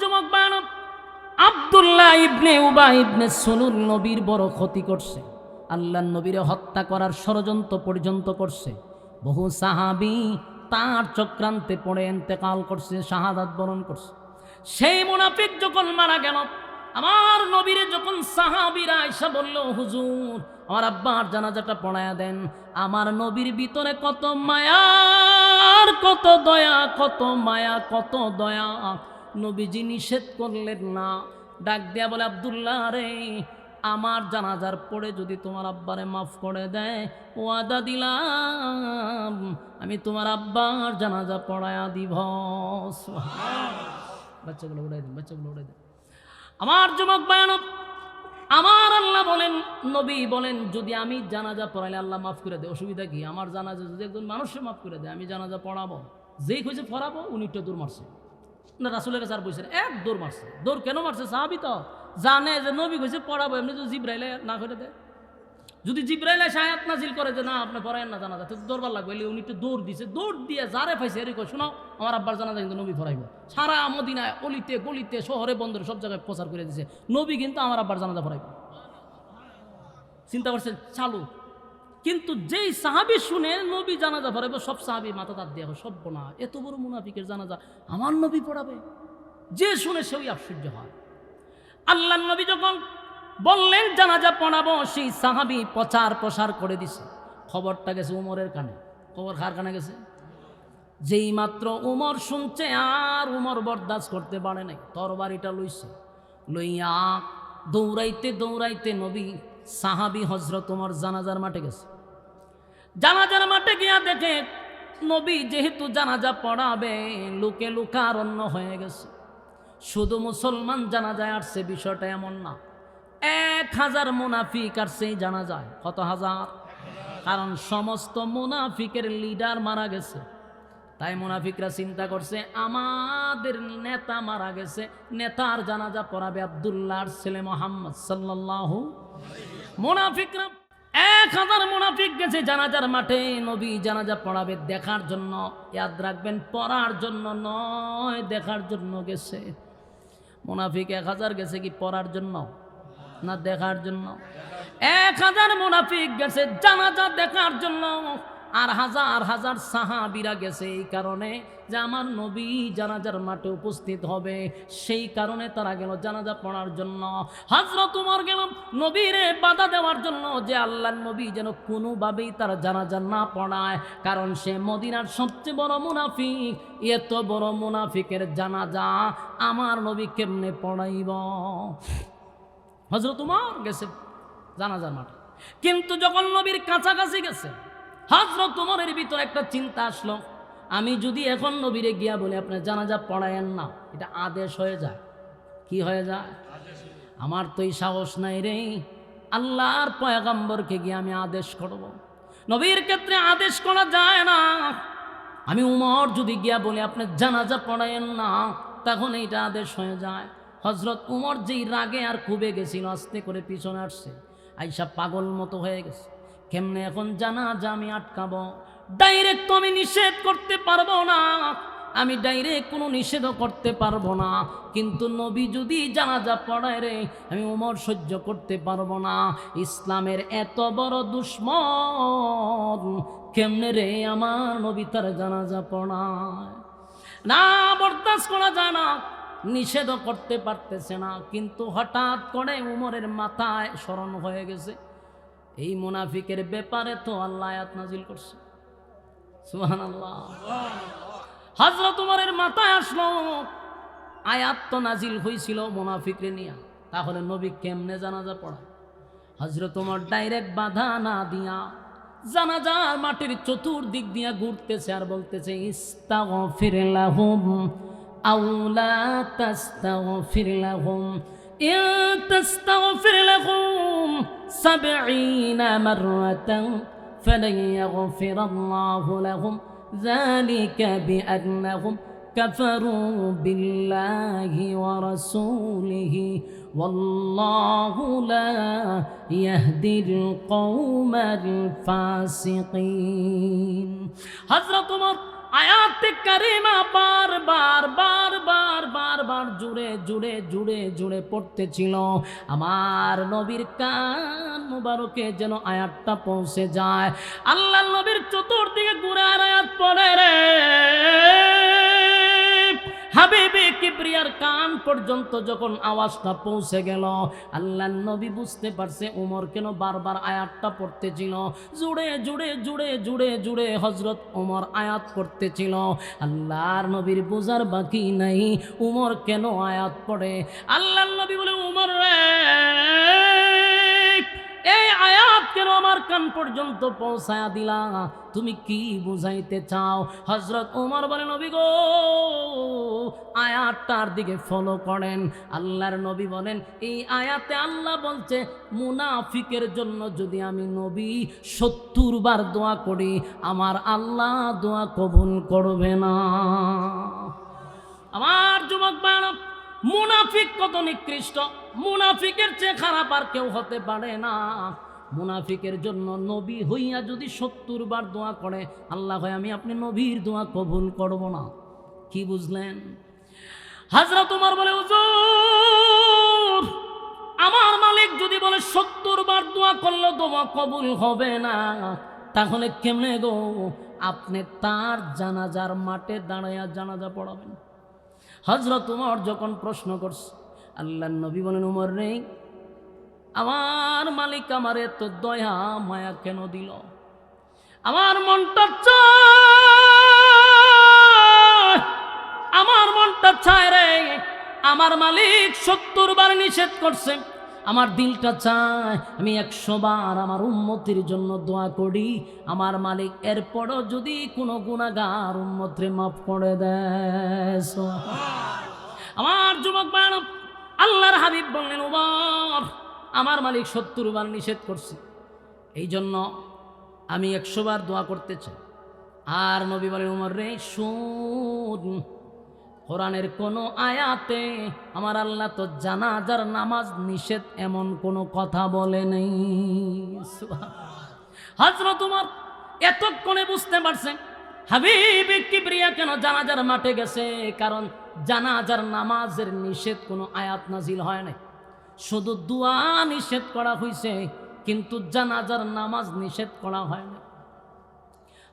যুবক বানব আব্দুল্লাহ ইবনে উবাই ইবনে সুলুল নবীর বড় ক্ষতি করছে, আল্লাহর নবীরে হত্যা করার ষড়যন্ত্র পর্যন্ত করছে। বহু সাহাবী তার চক্রান্তে পড়ে ইন্তেকাল করছে, শাহাদাত বরণ করছে। সেই মুনাফিক যখন মারা গেল, আমার নবীরে যখন সাহাবীরা এসে বলল, হুজুর আমার আব্বার জানাজাটা পড়ায়া দেন, আমার নবীর ভিতরে কত মায়ার কত দয়া, কত মায়া কত দয়া, নবীজি নিষেধ করলেন না। ডাক দেয়া বলে, আব্দুল্লাহ রে, আমার জানাজার পরে যদি তোমার আব্বারে মাফ করে দেয়, ওয়াদা দিলাম আমি তোমার আব্বার জানাজা পড়ায়া দিব। বাচ্চাগুলো উড়াই দিন, বাচ্চাগুলো উড়াই দিন। আমার যুবক বায়ানব, আমার আল্লাহ বলেন, নবী বলেন, যদি আমি জানাজা পড়াইলে আল্লাহ মাফ করে দেয়, অসুবিধা কি? আমার জানাজা যদি একজন মানুষের মাফ করে দেয়, আমি জানাজা পড়াবো। যেই খুঁজে পড়াবো উনি একটা দৌড় মারছে না, রাসূলের কাছে আর বলছেন, এক দৌড় মারছে। দৌড় কেন মারছে? সাহাবী তো জানে যে নবী কইছে পড়াবো, এমনি যদি জিবরাইলে না করে দেয়, যদি জিবরাইল এসে আয়াত নাজিল করে যে না আপনি পড়ায়েন না জানাজা, তো দৌড়বার লাগবে। উনি একটু দৌড় দিছে, দৌড় দিয়ে যারে পাইছে এরকম, শোনো আমার আব্বার জানাজা কিন্তু নবী পড়াইব। সারা মদিনায় অলিতে গলিতে শহরে বন্দরে সব জায়গায় প্রচার করে দিছে, নবী কিন্তু আমার আব্বার জানাজা পড়াইব। চিন্তা করছেন চালু। কিন্তু যেই সাহাবী শুনে নবী জানাজা পড়াইব, সব সাহাবী মাথা তার দেওয়া, সব না, এত বড় মুনাফিকের জানাজা আমার নবী পড়াবে? যে শুনে সেই আশ্চর্য হয়। আল্লাহ নবী যখন বললেন জানাজা পড়াবো, সেই সাহাবী প্রচার প্রসার করে দিছে। খবরটা গেছে উমরের কানে। খবর কার কানে গেছে? যেই মাত্র উমর শুনছে, আর উমর বরদাস্ত করতে পারে নাই, তরবারিটা লইছে, লইয়া দৌড়াইতে দৌড়াইতে নবী সাহাবী হযরত উমর জানাজার মাঠে গেছে। জানাজার মাঠে গিয়া দেখে নবী যেহেতু জানাজা পড়াবে, লোকে লোকারণ্য হয়ে গেছে। শুধু মুসলমান জানাজায় আসছে বিষয়টা এমন না, 1000 মুনাফিক আসছে এই জানাজায়। কত হাজার? কারণ সমস্ত মুনাফিকের লিডার মারা গেছে। তাই মুনাফিকরা চিন্তা করছে আমাদের নেতা মারা গেছে, নেতার জানাজা পড়াবে আব্দুল্লাহর ছেলে মুহাম্মদ সাল্লাল্লাহু। মুনাফিকরা 1000 মুনাফিক গেছে জানাজার মাঠে, নবী জানাজা পড়াবে দেখার জন্য। ইয়াদ রাখবেন, পড়ার জন্য নয়, দেখার জন্য গেছে। মুনাফিক 1000 গেছে কি পড়ার জন্য না দেখার জন্য? 1000 মুনাফিক গেছে জানাজা দেখার জন্য, আর হাজার হাজার সাহাবীরা গেছে এই কারণে যে আমার নবী জানাজার মাঠে উপস্থিত হবে, সেই কারণে তারা গেল জানাজা পড়ার জন্য। হযরত ওমর গেল নবীরে বাধা দেওয়ার জন্য, যে আল্লাহর নবী যেন কোনোভাবেই তার জানাজা না পড়ায়, কারণ সে মদিনার সবচেয়ে বড় মুনাফিক। এত বড় মুনাফিকের জানাজা আমার নবী কেমনে পড়াইব? হযরত ওমর গেছে জানাজার মাঠে, কিন্তু যখন নবীর কাছাকাছি গেছে, হযরত ওমরের ভিতরে একটা চিন্তা আসলো, আমি যদি এখন নবীরে গিয়া বলি আপনি জানাজা পড়ায়েন না, এটা আদেশ হয়ে যায়। কি হয়ে যায়? আমার তো এই সাহস নাই রে, আল্লাহর পয়গম্বরকে গিয়ে আমি আদেশ করব। নবীর ক্ষেত্রে আদেশ করা যায় না। আমি উমর যদি গিয়া বলি আপনি জানাজা পড়ায়েন না, তখন এইটা আদেশ হয়ে যায়। হযরত উমর যেই রাগে আর খুবে গেছিল, আস্তে করে পিছনে আসছে, আইসা পাগল মতো হয়ে গেছে। কেমনে এখন জানাজা আমি আটকাবো? ডাইরেক্ট তো আমি নিষেধ করতে পারবো না, আমি ডাইরেক্ট কোনো নিষেধও করতে পারবো না, কিন্তু নবী যদি জানাজা পড়ায় রে, আমি ওমর সহ্য করতে পারবো না। ইসলামের এত বড় দুশ্মন, কেমনে রে আমার নবী তার জানাজা পড়ায়? না, বরদাস্ত করা যায় না, নিষেধও করতে পারতেছে না। কিন্তু হঠাৎ করে উমরের মাথায় স্মরণ হয়ে গেছে, এই মুনাফিকের ব্যাপারে তো আল্লাহ আয়াত নাজিল করছে। সুবহানাল্লাহ। হযরত উমরের মাথায় আসলো আয়াত তো নাজিল হয়েছিল মুনাফিকরে নিয়ে, তাহলে নবী কেমনে জানাজা পড়ায়? হযরত উমর ডাইরেক্ট বাধা না দিয়া জানাজার মাটির চতুর্দিক দিয়া ঘুরতেছে আর বলতেছে, ইস্তাগফির লাহুম আও লা তাস্তাগফির লাহুম, ইন তাস্তাগফির লাহুম 70 মাররাতান ফালান ইয়াগফিরাল্লাহু লাহুম যালিকা বিআন্নাহুম কাফারু বিল্লাহি ওয়া রাসূলিহি ওয়াল্লাহু লা ইয়াহদিল কওমাল ফাসিকিন। হযরত ওমর আয়াতে কারিমা বারবার জুড়ে পড়তেছিল। আমার নবীর কান মুবারকে যেন আয়াতটা পৌঁছে যায়। আল্লাহ নবীর চতুর্দিকে গুরার আয়াত পড়ে রে হাবিবে কিবরিয়ার কান পর্যন্ত যখন আওয়াজটা পৌঁছে গেল, আল্লাহ নবী বুঝতে পারছে উমর কেন বারবার আয়াতটা পড়তেছিল। জুড়ে হযরত উমর আয়াত পড়তেছিল। আল্লাহর নবীর বোঝার বাকি নাই উমর কেন আয়াত পড়ে। আল্লাহর নবী বলে, উমর রে, এই আয়াত কেন আমার কান পর্যন্ত পৌঁছায়া দিলা? তুমি কি বুঝাইতে চাও? হযরত উমর বলে, নবী গো, আয়াতটার দিকে ফলো করেন। আল্লাহর নবী বলেন, এই আয়াতে আল্লাহ বলছে মুনাফিকের জন্য যদি আমি নবী 70 বার দোয়া করি, আমার আল্লাহ দোয়া কবুল করবে না। আমার যুবক ভাইরা, মুনাফিক কত নিকৃষ্ট, মুনাফিকের চেয়ে খারাপ আর কেউ হতে পারে না। মুনাফিকের জন্য নবী হইয়া যদি 70 বার দোয়া করে, আল্লাহ হয় আমি আপনি নবীর দোয়া কবুল করব না। কি বুঝলেন? হযরত উমর বলে, হুজুর, আমার মালিক যদি বলে 70 বার দোয়া করলে দোয়া কবুল হবে না, তাহলে কেমনে গো আপনি তার জানাজার মাঠে দাঁড়াইয়া জানাজা পড়াবেন? হযরত উমর যখন প্রশ্ন করছে, আল্লাহর নবী বলেন, উমর রে, আমার মালিক আমার এত দয়া মায়া কেন দিল? আমার মনটা চায় রে, আমার মালিক 70 বার নিষেধ করছে, আমার দিলটা চায় আমি 100 বার আমার উম্মতের জন্য দোয়া করি, আমার মালিক এরপরও যদি কোনো গুনাহগার উম্মতরে মাফ করে দেয়। আমার যুবক ভাই, আল্লাহর হাবিব বললেন, উমর, আমার মালিক 70 বার নিষেধ করছে, এই জন্য আমি 100 বার দোয়া করতে চাই। আর নবী বলেন, উমর রে, শুন, কোরআনের কোন আয়াতে আমার আল্লাহ তো জানাজার নামাজ নিষেধ এমন কোনো কথা বলে নেই। হযরত উমর এতক্ষণে বুঝতে পারছেন হাবিব কিবরিয়া কেন জানাজার মাঠে গেছে, কারণ জানাজার নামাজের নিষেধ কোনো আয়াত নাজিল হয় নাই, শুধু দোয়া নিষেধ করা হয়েছে, কিন্তু জানাজার নামাজ নিষেধ করা হয় না।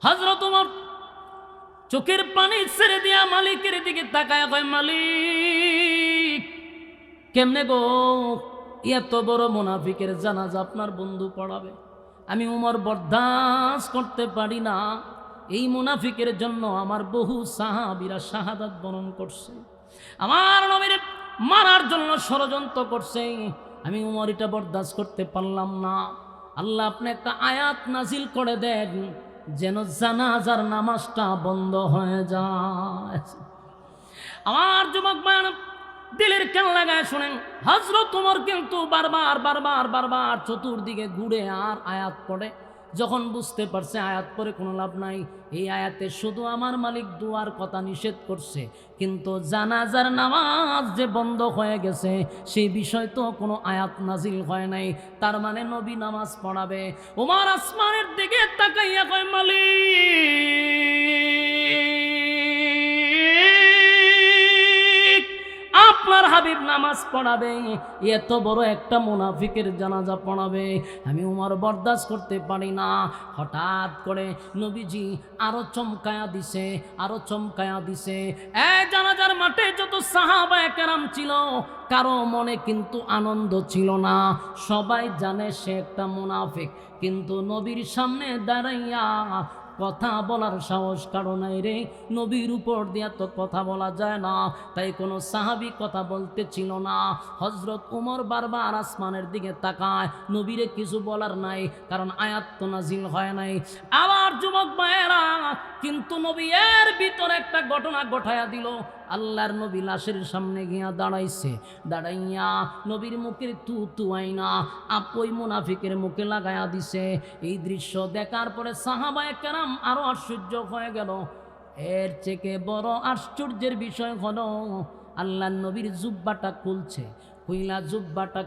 হযরত উমর চোখের পানি ছেড়ে দিয়া মালিকের দিকে তাকায় কয়, মালিক, কেমনে গো এত বড় মুনাফিকের জানাজা আপনার বন্ধু পড়াবে? আমি উমর বরদাস্ত করতে পারি না। এই মুনাফিকের জন্য আমার বহু সাহাবীরা শাহাদাত বরণ করছে, আমার নবীর মারার জন্য ষড়যন্ত্র করছে, আমি উমর এটা বরদাস্ত করতে পারলাম না। আল্লাহ আপনি একটা আয়াত নাজিল করে দেন যেন জানাজার নামাজটা বন্ধ হয়ে যায়। আমার যুবক ভাইরা, দিলের কান লাগায় শুনেন, হযরত উমর কিন্তু বারবার চতুর্দিকে ঘুরে আর আয়াত পড়ে। যখন বুঝতে পারছে আয়াত পড়ে কোনো লাভ নাই, এই আয়াতে শুধু আমার মালিক দুয়ার কথা নিষেধ করছে, কিন্তু জানাজার নামাজ যে বন্ধ হয়ে গেছে সেই বিষয় তো কোনো আয়াত নাজিল হয় নাই, তার মানে নবী নামাজ পড়াবে। ওমর আসমানের দিকে তাকাইয়া কয়, মালিক, আপনার হাবিব নামাজ পড়াবে, এত বড় একটা মুনাফিকের জানাজা পড়াবে, আমি উমর বরদাস্ত করতে পারি না। হঠাৎ করে নবীজি আরো চমকায়া দিছে। এই জানাজার মাঠে যত সাহাবায়ে কেরাম ছিল, কারো মনে কিন্তু আনন্দ ছিল না, সবাই জানে সে একটা মুনাফিক, কিন্তু নবীর সামনে দাঁড়াইয়া কথা বলার সাহস কারো নাই রে। নবীর উপর দিয়া তো কথা বলা যায় না, তাই কোনো সাহাবী কথা বলতে ছিল না। হযরত উমর বারবার আসমানের দিকে তাকায়, নবীরে কিছু বলার নাই, কারণ আয়াত তো নাজিল হয় নাই। আবার যুবক ভাইয়েরা, কিন্তু নবী এর ভিতরে একটা ঘটনা ঘটায়া দিল। আল্লাহর নবী লাশের সামনে গিয়া দাঁড়াইয়া নবীর মুখের তু আইনা ওই মুনাফিকের মুখে লাগায়া দিছে। এই দৃশ্য দেখার পরে সাহাবায়ে কেরাম আরো আশ্চর্য হয়ে গেল। এর থেকে বড় আশ্চর্যের বিষয় হলো, আল্লাহর নবীর জুব্বাটা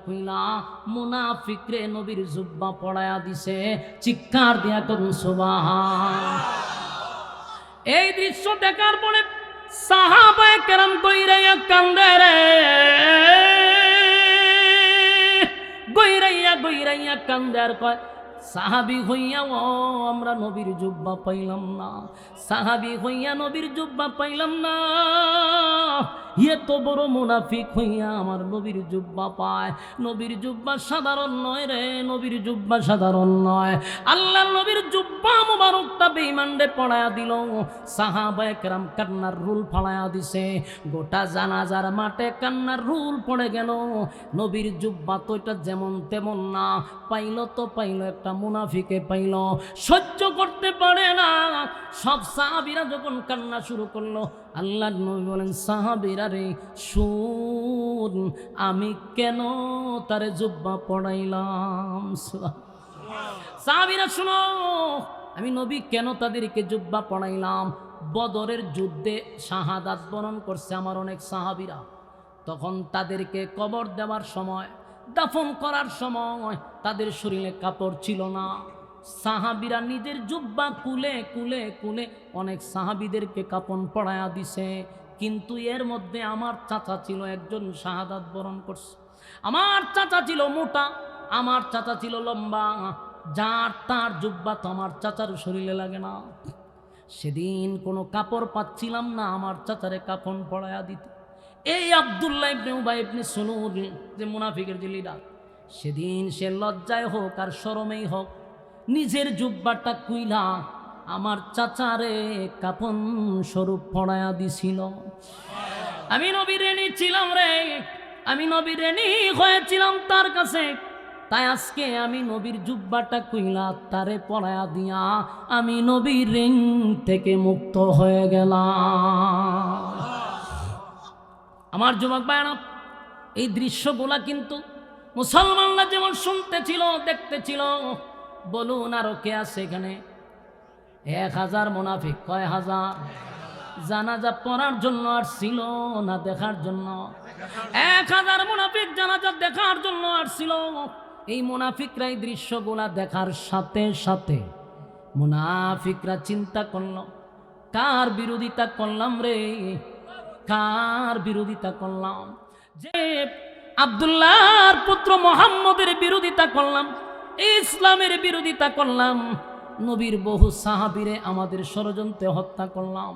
খুইলা মুনাফিকরে নবীর জুব্বা পড়ায়া দিছে। চিৎকার দিয়া করুন সুবহান। এই দৃশ্য দেখার পরে সাহাবায়ে কেরাম কইরাইয়া কান্দে রে, গইরাইয়া কান্দে আর কয় সাহাবী হইয়া ও আমরা নবীর জুব্বা পাইলাম না, সাহাবী হইয়া নবীর জুব্বা পাইলাম না, এত বড় মুনাফিক হইয়া আমার নবীর জুব্বা পায়। নবীর জুব্বা সাধারণ নয় রে, নবীর জুব্বা সাধারণ নয়। আল্লাহর নবীর জুব্বা মুবারকটা বেঈমানরে পড়ায়া দিল। সাহাবায়ে কেরাম কান্নার রুল ফালায়া দিছে। গোটা জানাজার মাঠে কান্নার রুল পড়ে গেল। নবীর জুব্বা তো এটা যেমন তেমন না, পাইল তো পাইল একটা মুনাফিকে পাইল, সহ্য করতে পারে না। সব সাহাবীরা যখন কান্না শুরু করলো, আল্লাহর নবী বলেন সাহাবীরা রে শুন, আমি কেন তারে জুব্বা পড়াইলাম। সাহাবীরা শুনো, আমি নবী কেন তাদেরকে জুব্বা পড়াইলাম। বদরের যুদ্ধে শাহাদাত বরণ করছে আমার অনেক সাহাবীরা। তখন তাদেরকে কবর দেওয়ার সময়, দাফন করার সময় তাদের শরীরে কাপড় ছিল না। সাহাবীরা নিজের জুব্বা কুলে কুলে কুলে অনেক সাহাবীদেরকে কাপন পড়ায়া দিছে। কিন্তু এর মধ্যে আমার চাচা ছিল একজন শাহাদাত বরণ করছে। আমার চাচা ছিল মোটা, আমার চাচা ছিল লম্বা, যার তার জুব্বা তো আমার চাচার শরীরে লাগে না। সেদিন কোনো কাপড় পাচ্ছিলাম না আমার চাচারে কাফন পড়ায়া দিতে। এই আব্দুল্লাহ ইবনে উবাই ইবনে সুলুল যে মুনাফিকের যে লিডার, সেদিন সে লজ্জায় হোক আর শরমেই হোক নিজের জুব্বাটা কুইলা আমার চাচারে কাফন স্বরূপ পড়ায়া দিছিল। আমি নবীর ঋণী ছিলাম রে, আমি নবীর ঋণী হয়েছিলাম তার কাছে। তাই আজকে আমি নবীর জুব্বাটা কুইলা তারে পড়ায়া দিয়া আমি নবীর ঋণ থেকে মুক্ত হয়ে গেলাম। আমার যুবক ভাইরা, এই দৃশ্যগুলা কিন্তু মুসলমানরা যেমন শুনতে ছিল, দেখতে ছিল। বলুন আরো কে আছে এখানে? 1000 মুনাফিক। কয় হাজার? জানাজা পড়ার জন্য আর ছিল না দেখার জন্য? 1000 মুনাফিক জানাজা দেখার জন্য আর ছিল। এই মুনাফিকরা এই দৃশ্যগুলা দেখার সাথে সাথে মুনাফিকরা চিন্তা করলো, কার বিরোধিতা করলাম রে, কার বিরোধিতা করলাম? যে আব্দুল্লাহর পুত্র মুহাম্মদের বিরোধিতা করলাম, ইসলামের বিরোধিতা করলাম, নবীর বহু সাহাবীরে আমাদের ষড়যন্ত্রে হত্যা করলাম,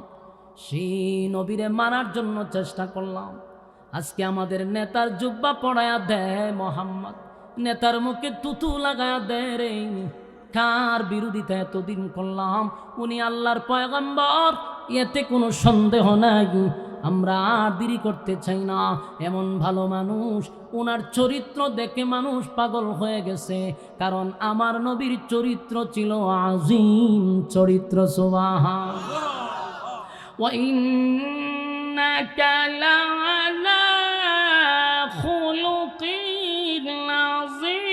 সেই নবীরে মারার জন্য চেষ্টা করলাম। আজকে আমাদের নেতার জুব্বা পড়ায়া দেয় মোহাম্মদ, নেতার মুখে তুতু লাগায়া দেয় রে। কার বিরোধিতা এতদিন করলাম? উনি আল্লাহর পয়গম্বর, এতে কোনো সন্দেহ নাই। আমরা আর দেরি করতে চাই না। এমন ভালো মানুষ, ওনার চরিত্র দেখে মানুষ পাগল হয়ে গেছে। কারণ আমার নবীর চরিত্র ছিল আজিম চরিত্র। সুবহানাল্লাহ। ওয়া ইন্নাকা লাআলা খুলুকিন আযীম।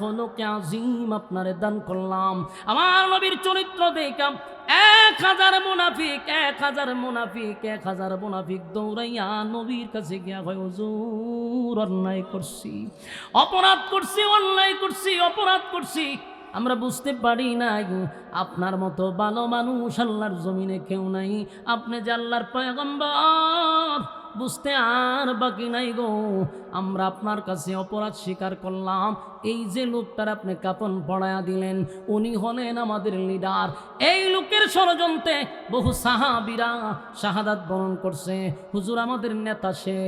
খুলুক আযীম আপনারে দান করলাম। আমার নবীর চরিত্র দেখলাম। 1000 মুনাফিক, 1000 মুনাফিক, 1000 মুনাফিক দৌড়াইয়া নবীর কাছে গিয়া কয়, হুজুর অন্যায় করছি, অপরাধ করছি, অন্যায় করছি, অপরাধ করছি। আমরা বুঝতে পারি না আপনার মতো ভালো মানুষ আল্লাহর জমিনে কেউ নাই। আপনি যে আল্লাহর পয়গম্বর, বুঝতে আর বাকি নাই গো। আমরা আপনার কাছে অপরাধ স্বীকার করলাম। এই যে লোকটার আপনি কাফন পড়ায়া দিলেন, উনি হলেন আমাদের লিডার। এই লোকের ষড়যন্ত্রে বহু সাহাবীরা শাহাদাত বরণ করছে। হুজুর আমাদের নেতা সে।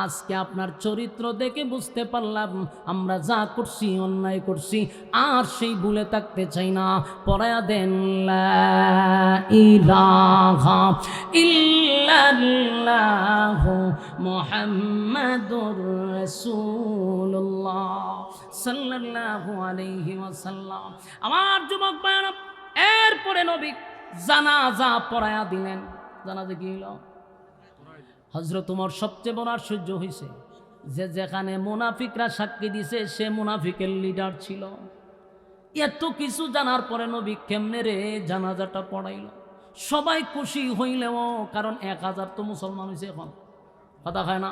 আজকে আপনার চরিত্র দেখে বুঝতে পারলাম আমরা যা করছি অন্যায় করছি, আর সেই ভুলে থাকতে চাই না। পড়ায়া দেন লা ইলাহা ইল্লাল্লাহ মুহাম্মাদুর রাসূলুল্লাহ সাল্লাল্লাহু আলাইহি ওয়াসাল্লাম। আমার যুবক ভাইরা, এরপরে নবী জানাজা পড়ায়া দিলেন। জানাজা কি হলো? হযরত ওমর সবচেয়ে বড় আশ্চর্য হয়েছে যে যেখানে মুনাফিকরা সাক্ষী দিছে সে মুনাফিকের লিডার ছিল। এত কিছু জানার পরে নবী কেমনে রে জানাজাটা পড়াইল? সবাই খুশি হইলেও, কারণ 1000 তো মুসলমান হয়েছে, এখন কথা খায় না।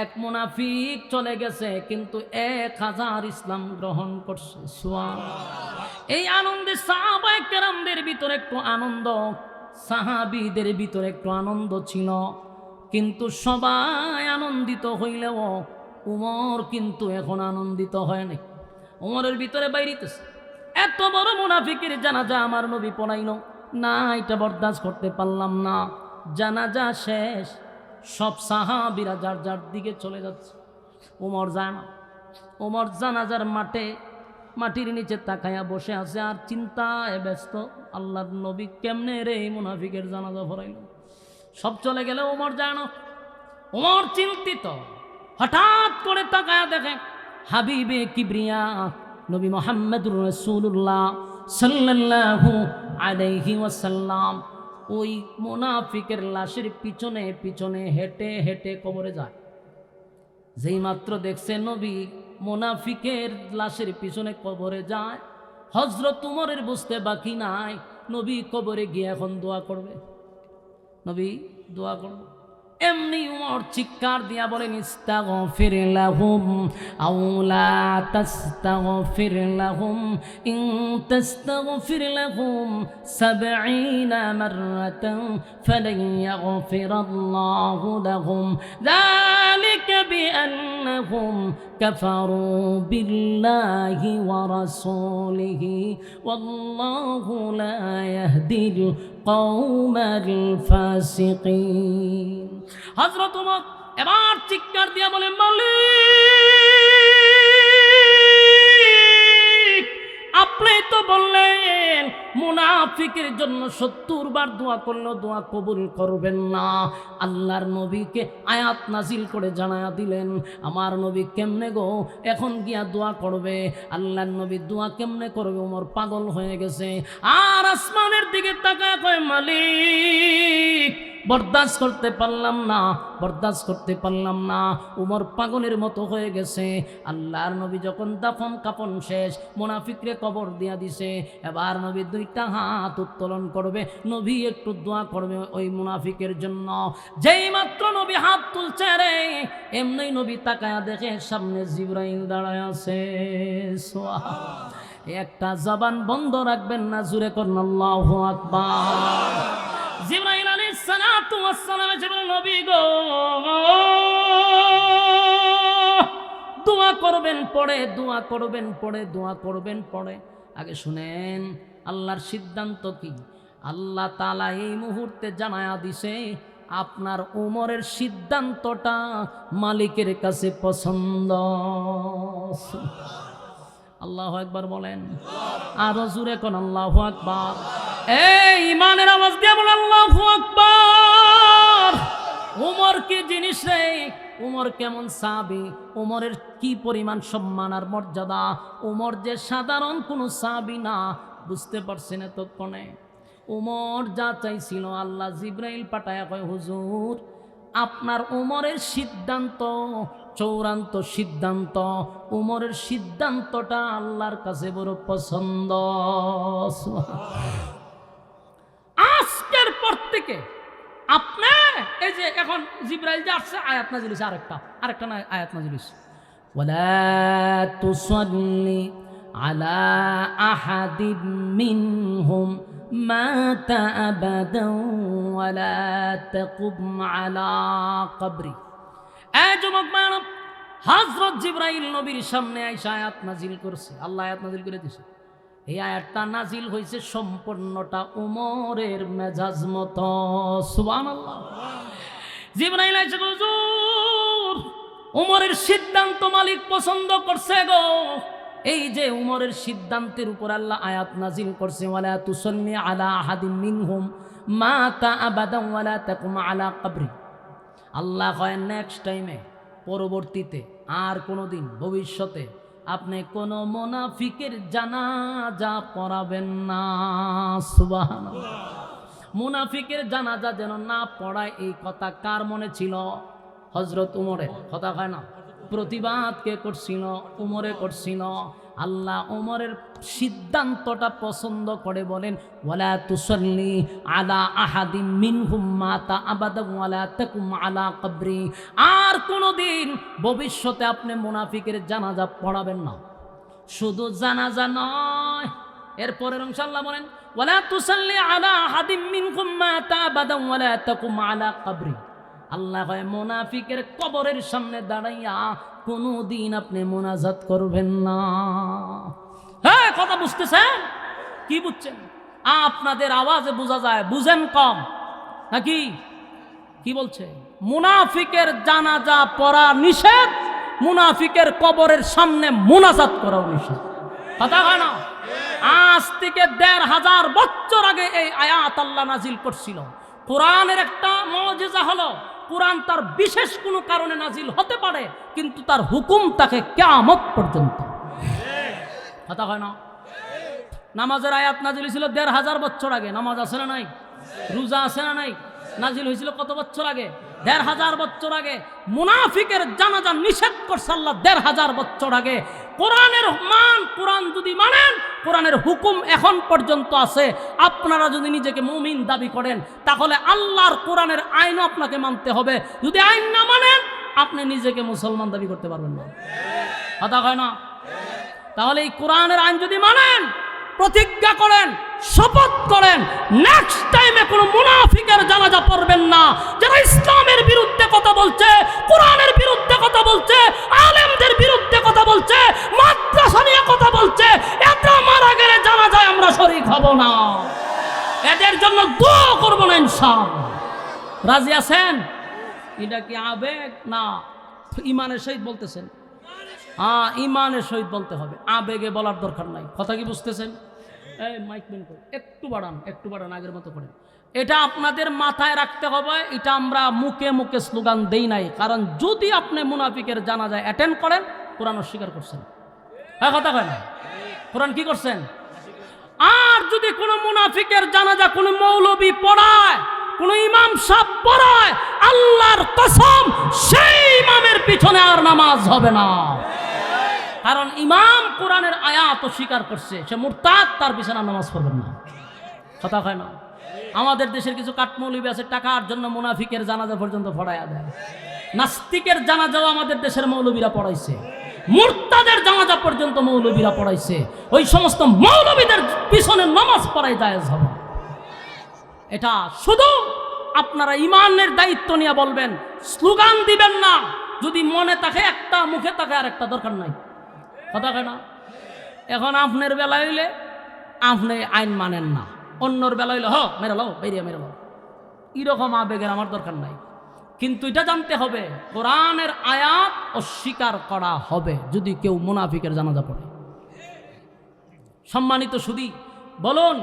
এক মুনাফিক চলে গেছে, কিন্তু 1000 ইসলাম গ্রহণ করছে। সুবহানাল্লাহ। এই আনন্দে সাহাবায়ে কেরামদের ভিতরে একটু আনন্দ, সাহাবীদের ভিতরে একটু আনন্দ ছিল, কিন্তু সবাই আনন্দিত হইলেও উমর কিন্তু এখন আনন্দিত হয় নাই। উমরের ভিতরে বাইরিতেছে, এত বড় মুনাফিকের জানাজা আমার নবী পড়াইল না, এটা বরদাস্ত করতে পারলাম না। জানাজা শেষ, সব সাহাবীরা যার যার দিকে চলে যাচ্ছে, উমর যায় না। উমর জানাজার মাটির নিচে তাকায়া বসে আছে আর চিন্তায় ব্যস্ত, আল্লাহর নবী কেমনে রে এই মুনাফিকের জানাজা পড়াইল। সব চলে গেলে উমর যায় না। উমর চিন্তিত, হঠাৎ করে তাকায়া দেখে হাবিবে কিবরিয়া নবী মুহাম্মদুর রাসূলুল্লাহ সাল্লাল্লাহু আলাইহি ওয়াসাল্লাম ওই মুনাফিকের লাশের পিছনে পিছনে হেঁটে হেঁটে কবরে যায়। যেই মাত্র দেখছে নবী মুনাফিকের লাশের পিছনে কবরে যায়, হযরত উমরের বুঝতে বাকি নাই, নবী কবরে গিয়ে এখন দোয়া করবে। নবী দোয়া করবে, এমনি উমর চিৎকার দিয়া বলেন, ইস্তাগফির লাহুম আও লা তাস্তাগফির লাহুম ইন তাস্তাগফির লাহুম 70 মাররাতান ফালান ইয়াগফিরাল্লাহু লাহুম যালিকা বিআন্নাহুম কাফারু বিল্লাহি ওয়া রাসূলিহি ওয়াল্লাহু লা ইয়াহদিল কওমাল ফাসিকিন। হযরত ওমর এবার চিৎকার দিয়া বলে, মালিক আপনি তো বললেন মুনাফিকের জন্য 70 বার দোয়া করলেও দোয়া কবুল করবেন না। আল্লাহর নবীকে আয়াত নাজিল করে জানায়া দিলেন, আমার নবী কেমনে গো এখন গিয়া দোয়া করবে? আল্লাহর নবী দোয়া কেমনে করবে? ওমর পাগল হয়ে গেছে আর আসমানের দিকে তাকায় কয়, মালিক বরদাস্ত করতে পারলাম না, বরদাস্ত করতে পারলাম না। উমর পাগলের মতো হয়ে গেছে। আল্লাহর নবী যখন দাফন কাফন শেষ, মুনাফিকরে কবর দিয়া দিছে, এবার নবী 2টা হাত উত্তোলন করবে, নবী একটু দোয়া করবে ওই মুনাফিকের জন্য। যেই মাত্র নবী হাত তুলছে রে, এমনি নবী তাকায়া দেখে সামনে জিবরাইল দাঁড়ায় আছে। একটা জবান বন্ধ রাখবেন না, জুরে করুন আল্লাহু আকবার। জিবরাইল আলাইহিস সালাতু ওয়াস সালাম এসে বলেন, নবী গো দোয়া করবেন পড়ে, দোয়া করবেন পড়ে, দোয়া করবেন পড়ে। আগে শুনেন আল্লাহর সিদ্ধান্ত কি। আল্লাহ তাআলা এই মুহূর্তে জানায়া দিছে, আপনার উমরের সিদ্ধান্তটা মালিকের কাছে পছন্দ। আল্লাহু আকবার বলেন, আরো জোরে কোন আল্লাহু আকবার। এই ইমানের আওয়াজ দিয়ে বলেন আল্লাহু আকবার। উমর কি জিনিস রে, উমর কেমন সাহাবী, উমরের কি পরিমাণ সম্মান আর মর্যাদা। উমর যে সাধারণ কোনো সাহাবী না, বুঝতে পারছেন এতক্ষণে। উমর যা চাইছিল, আল্লাহ জিবরাইল পাঠায় কয়, হুজুর আপনার উমরের সিদ্ধান্ত চূড়ান্ত সিদ্ধান্ত, উমরের সিদ্ধান্তটা আল্লাহর কাছে বড় পছন্দ। আজকের পর থেকে আপনি এই যে এখন জিবরাইল যে আসছে, আয়াত নাজিল হইছে, আরেকটা না আয়াত নাজিল হইছে, ওয়ালা তুসাল্লি আলা আহাদিম মিনহুম মাতা আবাদান ওয়ালা তাকুম আলা কবরি। এই যুবক মানব, হযরত জিবরাইল নবীর সামনে আইসা আয়াত নাজিল করছে, আল্লাহ আয়াত নাজিল করে দিয়েছে। এই আয়াতটা নাজিল হয়েছে সম্পূর্ণটা উমরের মেজাজ মতো। সুবহানাল্লাহ। জিবরাইল আইসা, হুজুর উমরের সিদ্ধান্ত মালিক পছন্দ করছে গো। এই যে উমরের সিদ্ধান্তের উপর আল্লাহ আয়াত নাজিল করছে, ওয়ালা তুসাল্লি আলা আহাদিম মিনহুম মাতা আবাদান ওয়ালা তাকুম আলা কবরি। আল্লাহ কয় নেক্সট টাইমে, পরবর্তীতে আর কোনোদিন ভবিষ্যতে আপনি কোন মুনাফিকের জানাজা পড়াবেন না। সুবহানাল্লাহ। মুনাফিকের জানাজা যেন না পড়ায়, এই কথা কার মনে ছিল? হযরত উমরের। কথা হয় না? প্রতিবাদ কে করছিল? উমরে করছিল। আল্লাহ ওমরের সিদ্ধান্তটা পছন্দ করে বলেন, ওয়ালা তুসাল্লি আলা আহাদিম মিনহুম মাতা আবাদা ওয়ালা তাকুম আলা কবরি, আর কোনোদিন ভবিষ্যতে আপনি মুনাফিকের জানাজা পড়াবেন না। শুধু জানাজা নয়, এরপরের অংশ আল্লাহ বলেন, ওয়ালা তুসাল্লি আলা আহাদিম মিনহুম মাতা আবাদা ওয়ালা তাকুম আলা কবরি। আল্লাহ কয় মুনাফিকের কবরের সামনে দাঁড়াইয়া কোনোদিন আপনি মুনাজাত করবেন না। হ্যাঁ, কথা বুঝতেছেন? কি বুঝছেন? আপনাদের আওয়াজে বোঝা যায় বুঝেন কম নাকি? কি বলছে? মুনাফিকের জানাজা পড়া নিষেধ, মুনাফিকের কবরের সামনে মুনাজাত করাও নিষেধ। কথা হয় না? আজ থেকে ১৫০০ বছর আগে এই আয়াত আল্লাহ নাজিল করছিল। কোরআনের একটা মুজিজা হলো, কোরআন তার বিশেষ কোনো কারণে নাজিল হতে পারে, কিন্তু তার হুকুম তাকে কিয়ামত পর্যন্ত। কথা হয় না? নামাজের আয়াত নাজিল হয়েছিল ১৫০০ বছর আগে। নামাজ আছে না নাই? রোজা আছে না নাই? নাজিল হয়েছিল কত বছর আগে? ১৫০০ বছর আগে। মুনাফিকের জানাজা নিষেধ করছে আল্লাহ ১৫০০ বছর আগে। কোরআনের মান, কোরআন যদি মানেন, কোরআনের হুকুম এখন পর্যন্ত আছে। আপনারা যদি নিজেকে মুমিন দাবি করেন, তাহলে আল্লাহর কোরআনের আইনও আপনাকে মানতে হবে। যদি আইন না মানেন, আপনি নিজেকে মুসলমান দাবি করতে পারবেন না। কথা হয় না? তাহলে এই কোরআনের আইন যদি মানেন, প্রতিজ্ঞা করেন, শপথ করেন, নেক্সট টাইমে কোনো মুনাফিকের জানাজা পড়বেন না। যারা ইসলামের বিরুদ্ধে কথা বলছে, কোরআনের বিরুদ্ধে কথা বলছে, আলেমদের বিরুদ্ধে কথা বলছে, মাদ্রাসা নিয়ে কথা বলছে, এরা মারা গেলে জানাজায় আমরা শরীক হব না, এদের জন্য দোয়া করব না ইনশাআল্লাহ। রাজি আছেন? এটা কি আবেগ না ইমানের সহিত বলতেছেন? ইমানের সহিত বলতে হবে, আবেগে বলার দরকার নাই। কথা কি বুঝতেছেন? এই মাইক বেন করে একটু বাড়ান, আগের মতো করে। এটা আপনাদের মাথায় রাখতে হবে। এটা আমরা মুখে মুখে স্লোগান দেই নাই, কারণ যদি আপনি মুনাফিকের জানাজায় অ্যাটেন্ড করেন, কোরআন অস্বীকার করছেন। হ্যাঁ, কথা কয় না? কোরআন কি করছেন? আর যদি কোনো মুনাফিকের জানাজা কোনো মৌলবী পড়ায়, কোনো ইমাম সাহেব পড়ায়, আল্লাহর কসম সেই ইমামের পিছনে আর নামাজ হবে না। কারণ ইমাম কোরআনের আয়াত স্বীকার করছে, সে মুরতাদ, তার পিছনে নামাজ পড়বেন না। কথা হয় না? আমাদের দেশের কিছু কাঠমৌলবী আছে, টাকার জন্য মুনাফিকের জানাজা পর্যন্ত পড়াইয়া দেয়। নাস্তিকের জানাজাও আমাদের দেশের মৌলবীরা পড়াইছে, মুরতাদের জানাজা পর্যন্ত মৌলবীরা পড়াইছে। ওই সমস্ত মৌলবীদের পিছনে নামাজ পড়াই জায়েজ হবে। এটা শুধু আপনারা ইমানের দায়িত্ব নিয়ে বলবেন, স্লোগান দিবেন না। যদি মনে থাকে একটা, মুখে থাকে আর একটা, দরকার নাই। কথা কয় না? এখন আপনার বেলা হইলে আপনি আইন মানেন না, অন্যর বেলা হইলে মেরে লো, বেরিয়ে মেরে লো, এরকম আবেগের আমার দরকার নাই। কিন্তু এটা জানতে হবে, কোরআনের আয়াত অস্বীকার করা হবে যদি কেউ মুনাফিকের জানাজা পড়ে। সম্মানিত সুধী, বলুন,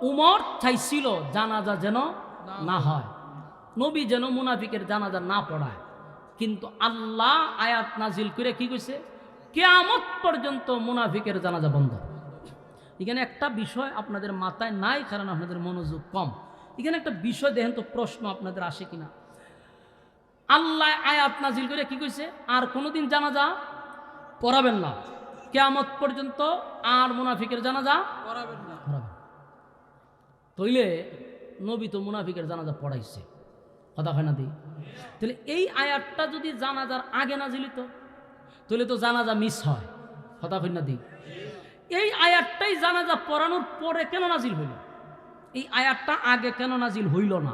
উমর চাইছিল জানাজা যেন না হয়, নবী যেন মুনাফিকের জানাজা না পড়ায়, কিন্তু আল্লাহ আয়াত নাজিল করে কি কইছে? কিয়ামত পর্যন্ত মুনাফিকের জানাজা বন্ধ। এখানে একটা বিষয় আপনাদের মাথায় নাই, কারণ আপনাদের মনোযোগ কম। এখানে একটা বিষয় দেখেন তো, প্রশ্ন আপনাদের আসে কিনা। আল্লাহ আয়াত নাজিল করে কি কইছে? আর কোনোদিন জানাজা পড়াবেন না, কিয়ামত পর্যন্ত আর মুনাফিকের জানাজা পড়াবেন না। তইলে নবী তো মুনাফিকের জানাজা পড়াইছে। কথা হয় না দি? তাহলে এই আয়াতটা যদি জানাজার আগে নাজিল হতো, তাহলে তো জানাজা মিস হয়। কথা হয় না দি? এই আয়াতটাই জানাজা পড়ানোর পরে কেন নাজিল হইল? এই আয়াতটা আগে কেন নাজিল হইল না?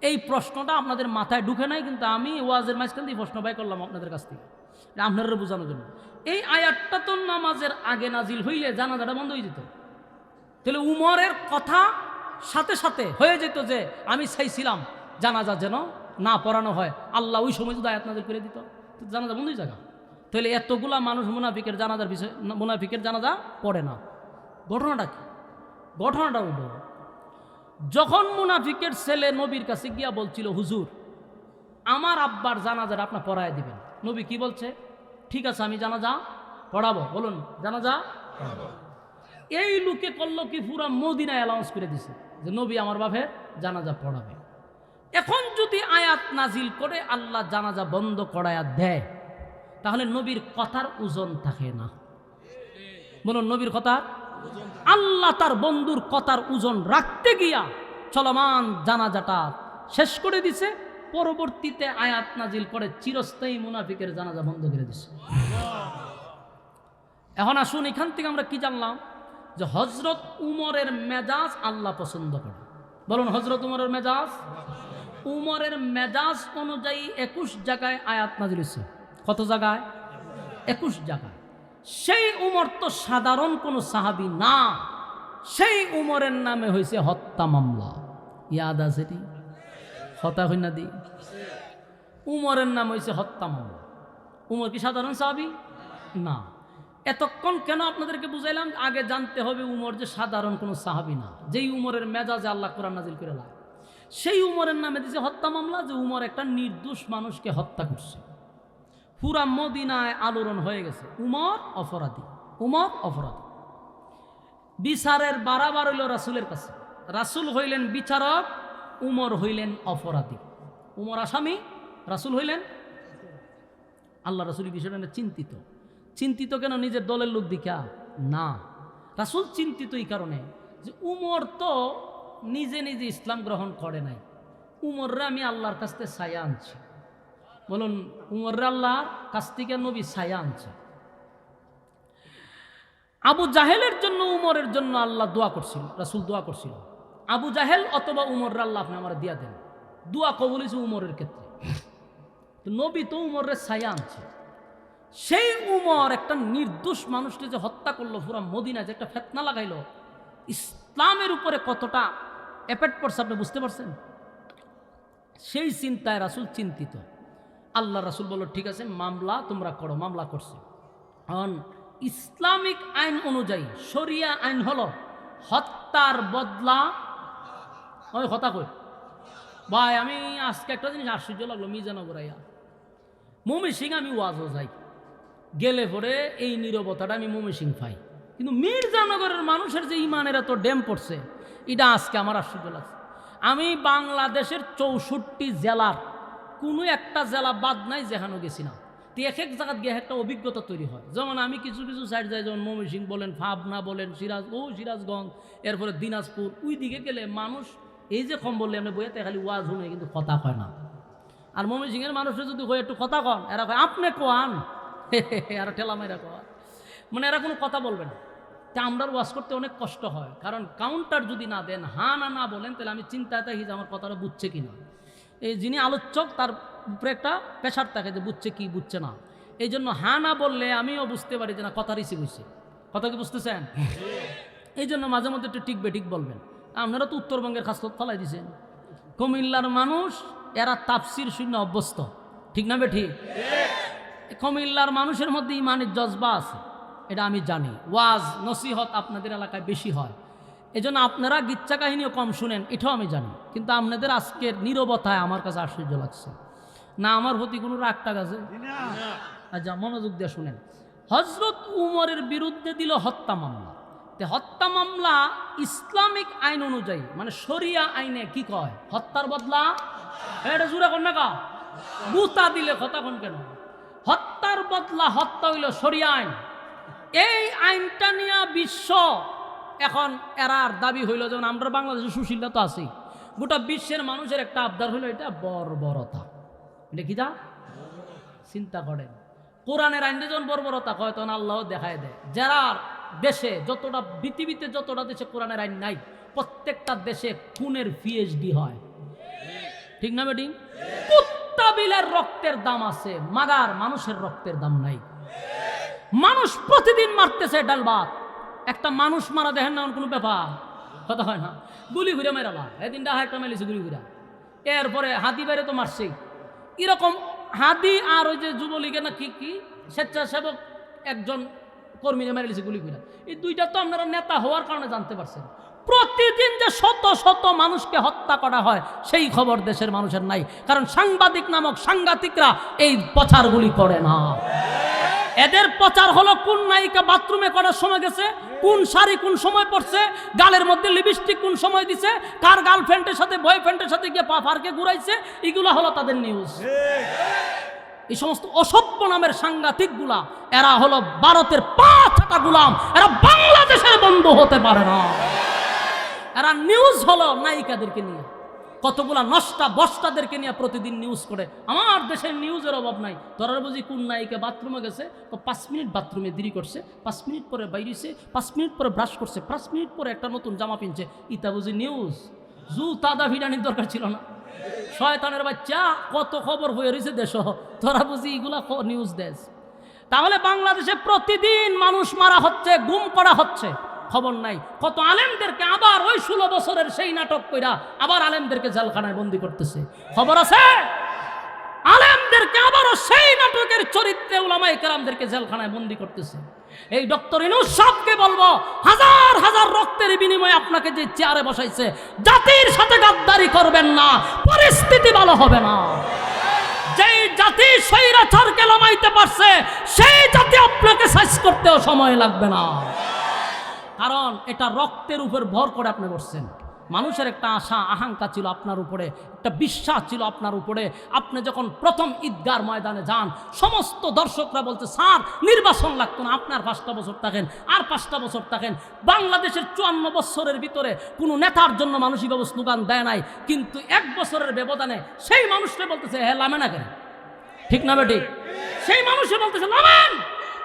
এই প্রশ্নটা আপনাদের মাথায় ঢুকে নাই, কিন্তু আমি ওয়াজের মাঝখান দিয়ে প্রশ্ন বাই করলাম আপনাদের কাছ থেকে, আপনারা বোঝানোর জন্য। এই আয়াতটা তো নামাজের আগে নাজিল হইলে জানাজাটা বন্ধ হয়ে যেত। তাহলে উমরের কথা সাথে সাথে হয়ে যেত যে আমি চাইছিলাম জানাজা যেন না পড়ানো হয়, আল্লাহ ওই সময় যদি আয়াত নাজিল করে দিত, জানাজা বন্ধ হয়ে যাবে। তাহলে এতগুলা মানুষ মুনাফিকের জানাজার বিষয়, মুনাফিকের জানাজা পড়ে না। ঘটনাটা কি? ঘটনাটা হইল, যখন মুনাফিকের ছেলে নবীর কাছে গিয়া বলছিল, হুজুর আমার আব্বার জানাজাটা আপনার পড়ায় দিবেন। নবী কি বলছে? ঠিক আছে, আমি জানাজা পড়াবো। বলুন, জানাজা পড়াবো। এই লোকে করলো কি, পুরা মদিনা অ্যালাউন্স করে দিছে যে নবী আমার বাপের জানাজা পড়াবে। এখন যদি আয়াত নাজিল করে আল্লাহ জানাজা বন্ধ করায়া দেয়, তাহলে নবীর কথার ওজন থাকে না। বলুন নবীর কথা, আল্লাহ তার বন্ধুর কথার ওজন রাখতে গিয়া চলমান জানাজাটা শেষ করে দিছে। পরবর্তীতে আয়াত নাজিল করে চিরস্থায়ী মুনাফিকের জানাজা বন্ধ করে দিছে। এখন আসুন এখান থেকে আমরা কি জানলাম, যে হযরত উমরের মেজাজ আল্লাহ পছন্দ করে। বলুন হযরত উমরের মেজাজ, উমরের মেজাজ অনুযায়ী 21 জায়গায় আয়াত নাজিল হয়েছে। কত জায়গায়? 21 জায়গায়। সেই উমর তো সাধারণ কোনো সাহাবী না, সেই উমরের নামে হয়েছে হত্যা মামলা। ইয়াদ আছে টি হত্যা হই না দি, উমরের নাম হয়েছে হত্যা মামলা। উমর কি সাধারণ সাহাবী না। এতক্ষণ কেন আপনাদেরকে বুঝাইলাম, আগে জানতে হবে উমর যে সাধারণ কোনো সাহাবী না, যেই উমরের মেজাজে আল্লাহ কোরআন নাজিল করে লায়, সেই উমরের নামে দিয়েছে হত্যা মামলা, যে উমর একটা নির্দোষ মানুষকে হত্যা করছে। পুরা মদিনায় আলোড়ন হয়ে গেছে, উমর অপরাধী, উমর অপরাধী। বিচারের বারাবার হইল রাসূলের কাছে, রাসূল হইলেন বিচারক, উমর হইলেন অপরাধী। উমর আসামি, রাসূল হইলেন। আল্লাহ রাসূল বিষয়টা চিন্তিত। চিন্তিত কেন? নিজের দলের লোক দিকা না, রাসূল চিন্তিত এই কারণে যে উমর তো নিজে নিজে ইসলাম গ্রহণ করে নাই, উমররা আমি আল্লাহর কাছ থেকে ছায়া আনছি। বলুন উমররা আল্লাহর কাছ থেকে নবী ছায়া আনছে। আবু জাহেলের জন্য উমরের জন্য আল্লাহ দোয়া করছিল, রাসূল দোয়া করছিল, আবু জাহেল অথবা উমররা আল্লাহ আপনি আমার দিয়া দেন। দোয়া কবুল হয়েছে উমরের ক্ষেত্রে। নবী তো উমরের ছায়া আনছে। সেই উমর একটা নির্দোষ মানুষকে যে হত্যা করলো, পুরা মদিনায় যে একটা ফিতনা লাগাইলো, ইসলামের উপরে কতটা এফেক্ট পড়ছে আপনি বুঝতে পারছেন? সেই চিন্তায় রাসূল চিন্তিত। আল্লাহ রাসূল বলল ঠিক আছে মামলা তোমরা করো। মামলা করছে। কারণ ইসলামিক আইন অনুযায়ী শরিয়া আইন হলো হত্যার বদলা। ওই হত্যা কই ভাই, আমি আজকে একটা জিনিস আশ্চর্য লাগলো, মিজানগর আইয়া ময়মনসিং আমি ওয়াজও যাই, গেলে পরে এই নীরবতাটা আমি ময়মনসিং পাই, কিন্তু মির্জানগরের মানুষের যে ইমানের এত ড্যাম পড়ছে, এটা আজকে আমার আশ্চর্য লাগছে। আমি বাংলাদেশের 64 জেলার কোনো একটা জেলা বাদ নাই যেখানে গেছি না। তো এক এক জায়গায় গিয়ে একটা অভিজ্ঞতা তৈরি হয়। যেমন আমি কিছু কিছু সাইড যাই, যেমন ময়মনসিং বলেন, পাবনা বলেন, সিরাজগঞ্জ, এরপরে দিনাজপুর, ওই দিকে গেলে মানুষ এই যে কম বললে আমরা বইয়াতে খালি ওয়াজ শুনে কিন্তু কথা কয় না। আর ময়মনসিংহের মানুষের যদি হয় একটু কথা কন, এরা কয় আপনি কোয়ান, আর ঠেলা মাইরা কোয়ান, মানে এরা কোনো কথা বলবে না। তা আমরা ওয়াজ করতে অনেক কষ্ট হয়, কারণ কাউন্টার যদি না দেন, হ্যাঁ না না বলেন, তাহলে আমি চিন্তায় থাকি যে আমার কথাটা বুঝছে কি না। এই যিনি আলোচক তার উপরে একটা প্রেশার থাকে যে বুঝছে কি বুঝছে না। এই জন্য হ্যাঁ না বললে আমিও বুঝতে পারি যে না কথা রিসিভ হয়েছে, কথা কি বুঝতেছেন? এই জন্য মাঝে মধ্যে একটু টিকবে ঠিক বলবেন। আপনারা তো উত্তরবঙ্গের খাসলত ফলাই দিয়েছেন, কুমিল্লার মানুষ এরা তাফসির শূন্য অভ্যস্ত, ঠিক না বেঠিক? কুমিল্লার মানুষের মধ্যে ইমানের জজবা আছে, এটা আমি জানি। ওয়াজ নসিহত আপনাদের এলাকায় বেশি হয়, এজন্য আপনারা গিচ্ছা কাহিনীও কম শুনেন, এটাও আমি জানি। কিন্তু আপনাদের আজকের নীরবতায় আমার কাছে আশ্চর্য লাগছে। না আমার প্রতি কোনো রাগটাগ আছে? আচ্ছা মনোযোগ দিয়ে শুনেন। হযরত উমরের বিরুদ্ধে দিল হত্যা মামলা। হত্যা মামলা ইসলামিক আইন অনুযায়ী, মানে শরিয়া আইনে কি কয়? হত্যার বদলা। এটা জুড়ে কন না কা গুতা দিলে কথা কন কেন? হত্যার বদলা হত্যা হইল শরিয়া আইন। এই আইনটা নিয়ে বিশ্ব এখন এরার দাবি হইল, যেমন আমরা বাংলাদেশের সুশীলতা তো আছি, গোটা বিশ্বের মানুষের একটা আবদার হইল এটা বর্বরতা। এটা কি যা চিন্তা করেন, কোরআনের আইনে যখন বর্বরতা কয় তখন আল্লাহ দেখায় দেয়। যারা দেশে যতটা পৃথিবীতে যতটা দেশে কোরআনের আইন নাই, প্রত্যেকটা দেশে খুনের পিএইচডি হয়, ঠিক না বেটি? কুত্তা বিলের রক্তের দাম আছে, মাগার মানুষের রক্তের দাম নাই। মানুষ প্রতিদিন মারতেছে ডাল ভাত, একটা মানুষ মারা দেখেন না কোনো ব্যাপার, কথা হয় না। গুলি ঘুরে মেরালা, এদিন ডাহা একটা মেলেছে গুলি ঘুরা, এরপরে হাতি বাইরে তো মারছে। এরকম হাদি আর ওই যে যুবলীগের না কি কি স্বেচ্ছাসেবক একজন কর্মীরা মেরে লিছে গুলি ঘুরা, এই দুইটা তো আপনারা নেতা হওয়ার কারণে জানতে পারছেন। প্রতিদিন যে শত শত মানুষকে হত্যা করা হয় সেই খবর দেশের মানুষের নাই, কারণ সাংবাদিক নামক সাংঘাতিকরা এই প্রচারগুলি করে না। এদের প্রচার হলো কোন নায়িকা বাথরুমে করার সময় গেছে, কোন শাড়ি কোন সময় পরছে, গালের মধ্যে লিপস্টিক কোন সময় দিছে, কার গার্লফ্রেন্ডের সাথে বয়ফ্রেন্ডের সাথে গিয়ে পা ফারকে ঘুরাইছে, এগুলো হলো তাদের নিউজ। এই সমস্ত অসভ্য নামের সাংঘাতিকগুলা এরা হলো ভারতের পা ছাটা গোলাম, এরা বাংলাদেশের বন্ধু হতে পারে না। এরা নিউজ হলো নায়িকাদেরকে নিয়ে, কতগুলা নষ্টা বস্তাদেরকে নিয়ে প্রতিদিন নিউজ করে। আমার দেশের নিউজের অভাব নাই। তোরা বুঝি কোন নায়িকা বাথরুমে গেছে, তো 5 মিনিট বাথরুমে দেরি করছে, 5 মিনিট পরে বাইরেছে, 5 মিনিট পরে ব্রাশ করছে, 5 মিনিট পরে একটা নতুন জামা পিনছে, ইতা বুঝি নিউজ? তাদা ভিডানির দরকার ছিল না। শয়তানের বাচ্চা, কত খবর হয়ে রয়েছে দেশ, তোরা বুঝি এগুলা নিউজ দেশ? তাহলে বাংলাদেশে প্রতিদিন মানুষ মারা হচ্ছে, গুম করা হচ্ছে, খবর নাই। কত আলেমদেরকে আবার ওই 16 বছরের সেই নাটক কইরা আবার আলেমদেরকে জেলখানায় বন্দি করতেছে, খবর আছে? আলেমদেরকে আবারও সেই নাটকের চরিত্রে উলামায়ে কেরামদেরকে জেলখানায় বন্দি করতেছে। এই ডক্টর ইউনূস সাহেবকে বলবো, হাজার হাজার রক্তের বিনিময়ে আপনাকে যে চেয়ারে বসাইছে, জাতির সাথে গাদ্দারি করবেন না, পরিস্থিতি ভালো হবে না। যেই জাতি স্বৈরাচারকে লামাইতে পারছে, সেই জাতি আপনাকে সাইজ করতেও সময় লাগবে না। কারণ এটা রক্তের উপর ভর করে আপনি করছেন। মানুষের একটা আশা আকাঙ্ক্ষা ছিল আপনার উপরে, একটা বিশ্বাস ছিল আপনার উপরে। আপনি যখন প্রথম ঈদগার ময়দানে যান, সমস্ত দর্শকরা বলছে স্যার নির্বাচন লাগতো না, আপনার 5টা বছর থাকেন আর 5টা বছর থাকেন। বাংলাদেশের 54 বছরের ভিতরে কোনো নেতার জন্য মানুষ এভাবে স্লোগান দেয় নাই, কিন্তু 1 বছরের ব্যবধানে সেই মানুষটা বলতেছে হ্যাঁ লামে না কেন? ঠিক না বেটি? সেই মানুষে বলতেছে লামেন,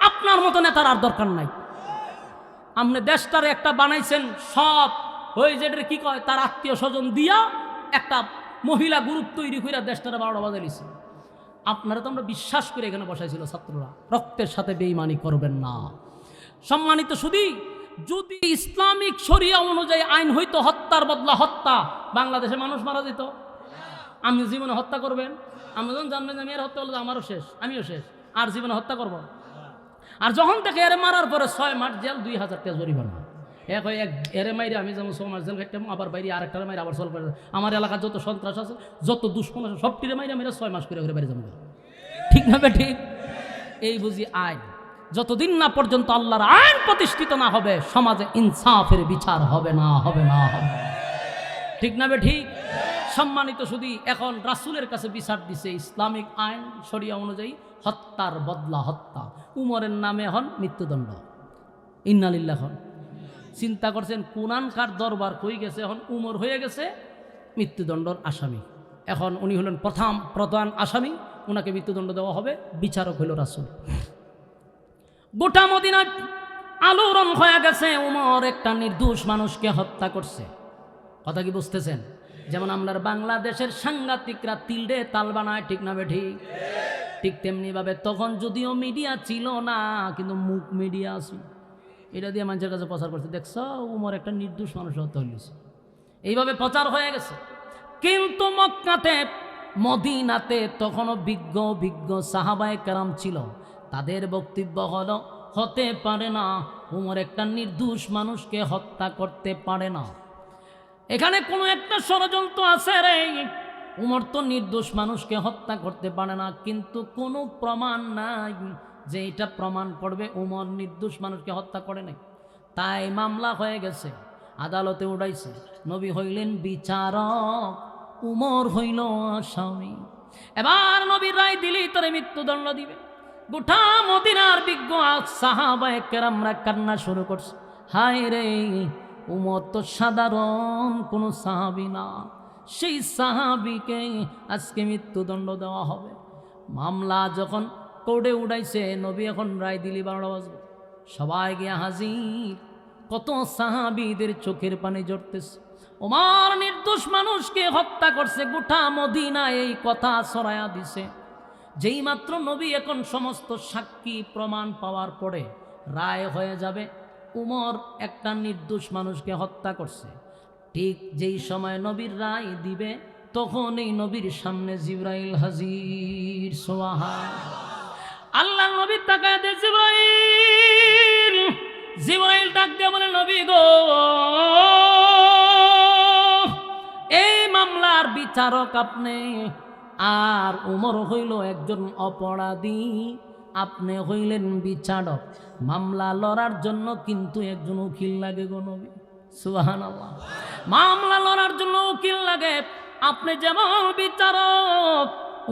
আপনার মতো নেতার আর দরকার নাই। আপনি দেশটারে একটা বানাইছেন, সব ওই যেটা কি কয় তার আত্মীয় স্বজন দিয়া একটা মহিলা গ্রুপ তৈরি করে দেশটারে 12টা বাজে দিছে। আপনারা তো আমরা বিশ্বাস করে এখানে বসাইছিল ছাত্ররা, রক্তের সাথে বেঈমানি করবেন না। সম্মানিত শুধু যদি ইসলামিক শরিয়া অনুযায়ী আইন হইতো হত্যার বদলা হত্যা, বাংলাদেশে মানুষ মারা যেত। আপনি জীবনে হত্যা করবেন, আমি যখন জানবেন আমি এর হত্যা হলো আমারও শেষ, আমিও শেষ, আর জীবনে হত্যা করব। আর যখন থেকে এরে মারার পরে 6 মাস জেল, 2000 টাকা জরিমানা। এক এরে মাইরে আমি যেমন 6 মাস জেল খাইতাম, আবার বাইরে আরেকটারে মাইরে আবার চল করে। আমার এলাকার যত সন্ত্রাস আছে, যত দুশ্মন আছে, সব টিরে মাইরে মেরে 6 মাস করে করে বাইরে যাবো। ঠিক না বে ঠিক? এই বুঝি আইন। যতদিন না পর্যন্ত আল্লাহর আইন প্রতিষ্ঠিত না হবে, সমাজে ইনসাফের বিচার হবে না, হবে না, হবে। ঠিক না বে ঠিক? সম্মানিত শুধু এখন রাসূলের কাছে বিচার দিছে ইসলামিক আইন শরিয়া অনুযায়ী, হত্যার বদলা হত্যা। উমরের নামে এখন মৃত্যুদণ্ড। ইন্না লিল্লাহ। চিন্তা করছেন কোরআনকার দরবার কই গেছে, এখন উমর হয়ে গেছে মৃত্যুদণ্ডর আসামি। এখন উনি হলেন প্রধান আসামি, উনাকে মৃত্যুদণ্ড দেওয়া হবে। বিচারক হইল রাসূল। গোটা মদিনা আলোড়ন হয়ে গেছে, উমর একটা নির্দোষ মানুষকে হত্যা করছে। কথা কি বুঝতেছেন? যেমন আমরা বাংলাদেশের সাংঘাতিকরা তিলডে তাল বানায়, ঠিক না বে ঠিক? ঠিক তেমনি ভাবে তখন যদিও মিডিয়া ছিল না, কিন্তু মুখ মিডিয়া আছে, এটা দিয়ে মানুষের কাছে প্রচার করছে, দেখছ উমর একটা নির্দোষ মানুষ হত্যা হয়েছে, এইভাবে প্রচার হয়ে গেছে। কিন্তু মক্কাতে মদিনাতে তখনও বিজ্ঞ সাহাবায়ে কেরাম ছিল, তাদের বক্তব্য হলো হতে পারে না, উমর একটা নির্দোষ মানুষকে হত্যা করতে পারে না। এখানে কোনো একটা ষড়যন্ত্র আছে রে, উমর তো নির্দোষ মানুষকে হত্যা করতে পারে না, কিন্তু কোনো প্রমাণ নাই যে এটা প্রমাণ করবে উমর নির্দোষ মানুষকে হত্যা করে নাই। তাই মামলা হয়ে গেছে, আদালতে উঠাইছে। নবী হইলেন বিচারক, উমর হইল আসামি। এবার নবীর রায় দিলেই তারে মৃত্যুদণ্ড দিবে। গোটা মদিনার বিজ্ঞ সাহাবায়ে কেরামরা কান্না শুরু করছে, হায় রে, উমর তো সাধারণ কোনো সাহাবী না, সেই সাহাবীকে আজকে মৃত্যুদণ্ড দেওয়া হবে। মামলা যখন কোর্টে উঠাইছে, নবী এখন রায় দিলি 12টা বাজবে, সবাই গিয়া হাজির। কত সাহাবীদের চোখের পানি ঝরতেছে, ওমর নির্দোষ মানুষকে হত্যা করছে। গোটা মদিনা এই কথা ছড়ায়া দিছে। যেই মাত্র নবী এখন সমস্ত সাক্ষী প্রমাণ পাওয়ার পরে রায় হয়ে যাবে উমর একটা নির্দোষ মানুষকে হত্যা করছে, ঠিক যেই সময় নবীর রায় দিবে তখন এই নবীর সামনে জিবরাইল হাজির। সুবহান আল্লাহ। নবী তাকায় দে জিবরাইল ডাক দিয়ে বলে, নবী গো, এই মামলার বিচারক আপনি, আর উমর হইল একজন অপরাধী, আপনি হইলেন বিচারক। মামলা লড়ার জন্য কিন্তু একজন উকিল লাগে গো নবী। সুবহানাল্লাহ। মামলা লড়ার জন্য উকিল লাগে। আপনি যেমন বিচারক,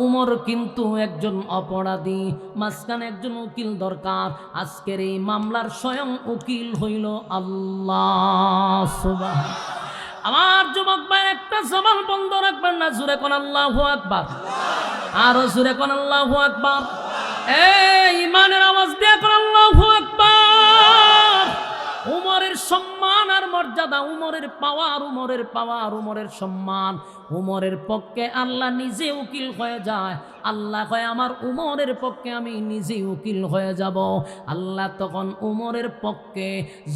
উমর কিন্তু একজন অপরাধী, মাঝখানে একজন উকিল দরকার। আজকের এই মামলার স্বয়ং উকিল হইল আল্লাহ সুবহান। আমার যুবক ভাই একটা জবান বন্ধ রাখবেন না, জোরে কোন আল্লাহু আকবার, আরো জোরে কোন আল্লাহু আকবার। এই ইমানের আওয়াজ দিয়ে কোন আল্লাহু আকবার। উমরের সম্মান আর মর্যাদা, উমরের পাওয়ার, উমরের পাওয়ার, উমরের সম্মান, উমরের পক্ষে আল্লাহ নিজে উকিল হয়ে যায়। আল্লাহ কয় আমার উমরের পক্ষে আমি নিজে উকিল হয়ে যাব। আল্লাহ তখন উমরের পক্ষে,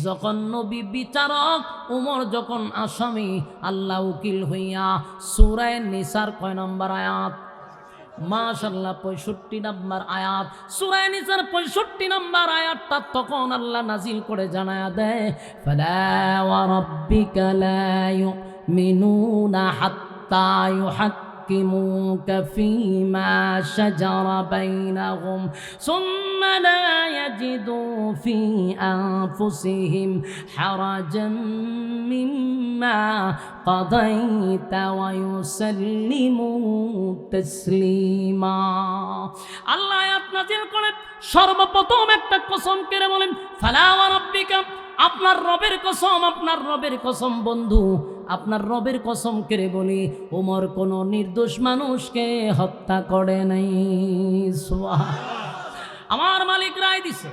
যখন নবী বিচারক, উমর যখন আসামি, আল্লাহ উকিল হইয়া সূরা নিসার কয় নম্বর আয়াত? মাশাআল্লাহ 65 নম্বর আয়াত। সূরা নিসার 65 নম্বর আয়াতটা তখন আল্লাহ নাজিল করে জানায়া দেয়, ফালা ওয়া রাব্বিকা লা ইউমিনুনা হাত্তা ইউহাক্কিমুকা ফীমা শাজারা বাইনাহুম সুম্মা লা ইয়াজিদু ফী আনফুসিহিম হারাজান মিম্মা কাদাইতা ওয়া ইউসাল্লিমু তাসলিমা। আল্লাহ আয়াত নাযিল করে সর্বপ্রথম একটা কসম করে বলেন, ফালা ওয়া রাব্বিকা, আপনার রবের কসম, আপনার রবের কসম বন্ধু, আপনার রবের কসম করে বলি, ওমর কোন নির্দোষ মানুষকে হত্যা করে নাই। সুবহান। আমার মালিক রায় দিছে,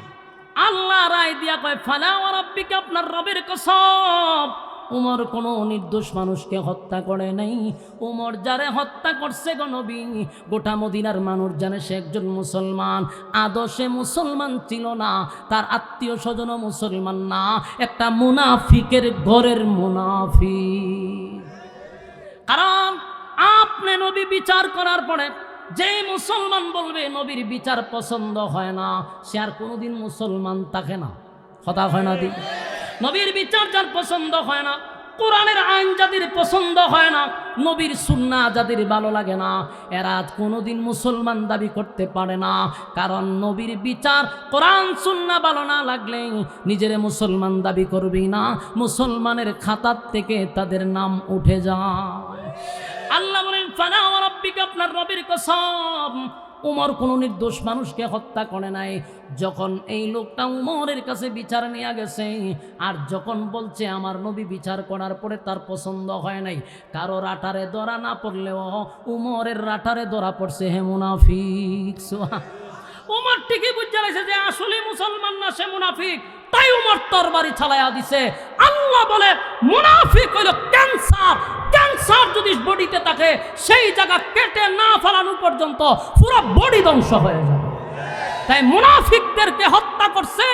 আল্লাহ রায় দিয়া কয় ফালা ওয়া রাব্বিকা, আপনার রবের কসম, উমর কোনো নির্দোষ মানুষকে হত্যা করে নাই। উমর যারে হত্যা করছে গো নবী, গোটা মদিনার মানুষ জানে সে একজন মুসলমান। আদর্শে মুসলমান ছিল না, তার আত্মীয় স্বজন মুসলমান না, একটা মুনাফিকের ঘরের মুনাফিক। কারণ আপনি নবী বিচার করার পরে যে মুসলমান বলবে নবীর বিচার পছন্দ হয় না, সে আর কোনোদিন মুসলমান থাকে না। কথা হয় না দি? নবীর বিচার যার পছন্দ হয় না, কোরআনের আইন যাদের পছন্দ হয় না, নবীর সুন্নাহ যাদের ভালো লাগে না, এরা কোনোদিন মুসলমান দাবি করতে পারে না। কারণ নবীর বিচার, কোরআন সুন্নাহ ভালো না লাগলে নিজের মুসলমান দাবি করবি না, মুসলমানের খাতার থেকে তাদের নাম উঠে যায়। আল্লাহ বলেন ফালা ওয়া রাব্বিকা, আপনার রবের কসম, উমর কোন নির্দোষ মানুষকে হত্যা করে নাই। যখন এই লোকটা উমরের কাছে বিচার নিয়ে গেছে, আর যখন বলছে আমার নবী বিচার করার পরে তার পছন্দ হয় নাই, কারো রাটারে ধরা না পড়লেও উমরের রাটারে ধরা পড়ছে, হে মুনাফিক। উমর ঠিকই বুঝতে পারছে যে আসলে মুসলমান না, সে মুনাফিক, তাই উমর তরবারি চালায়া দিছে। আল্লাহ বলে মুনাফিক হইল ক্যান্সার, ক্যান্সার যদি বডিতে থাকে সেই জায়গা কেটে না ফেলানো পর্যন্ত পুরো বডি ধ্বংস হয়ে যাবে। তাই মুনাফিকদেরকে হত্যা করছে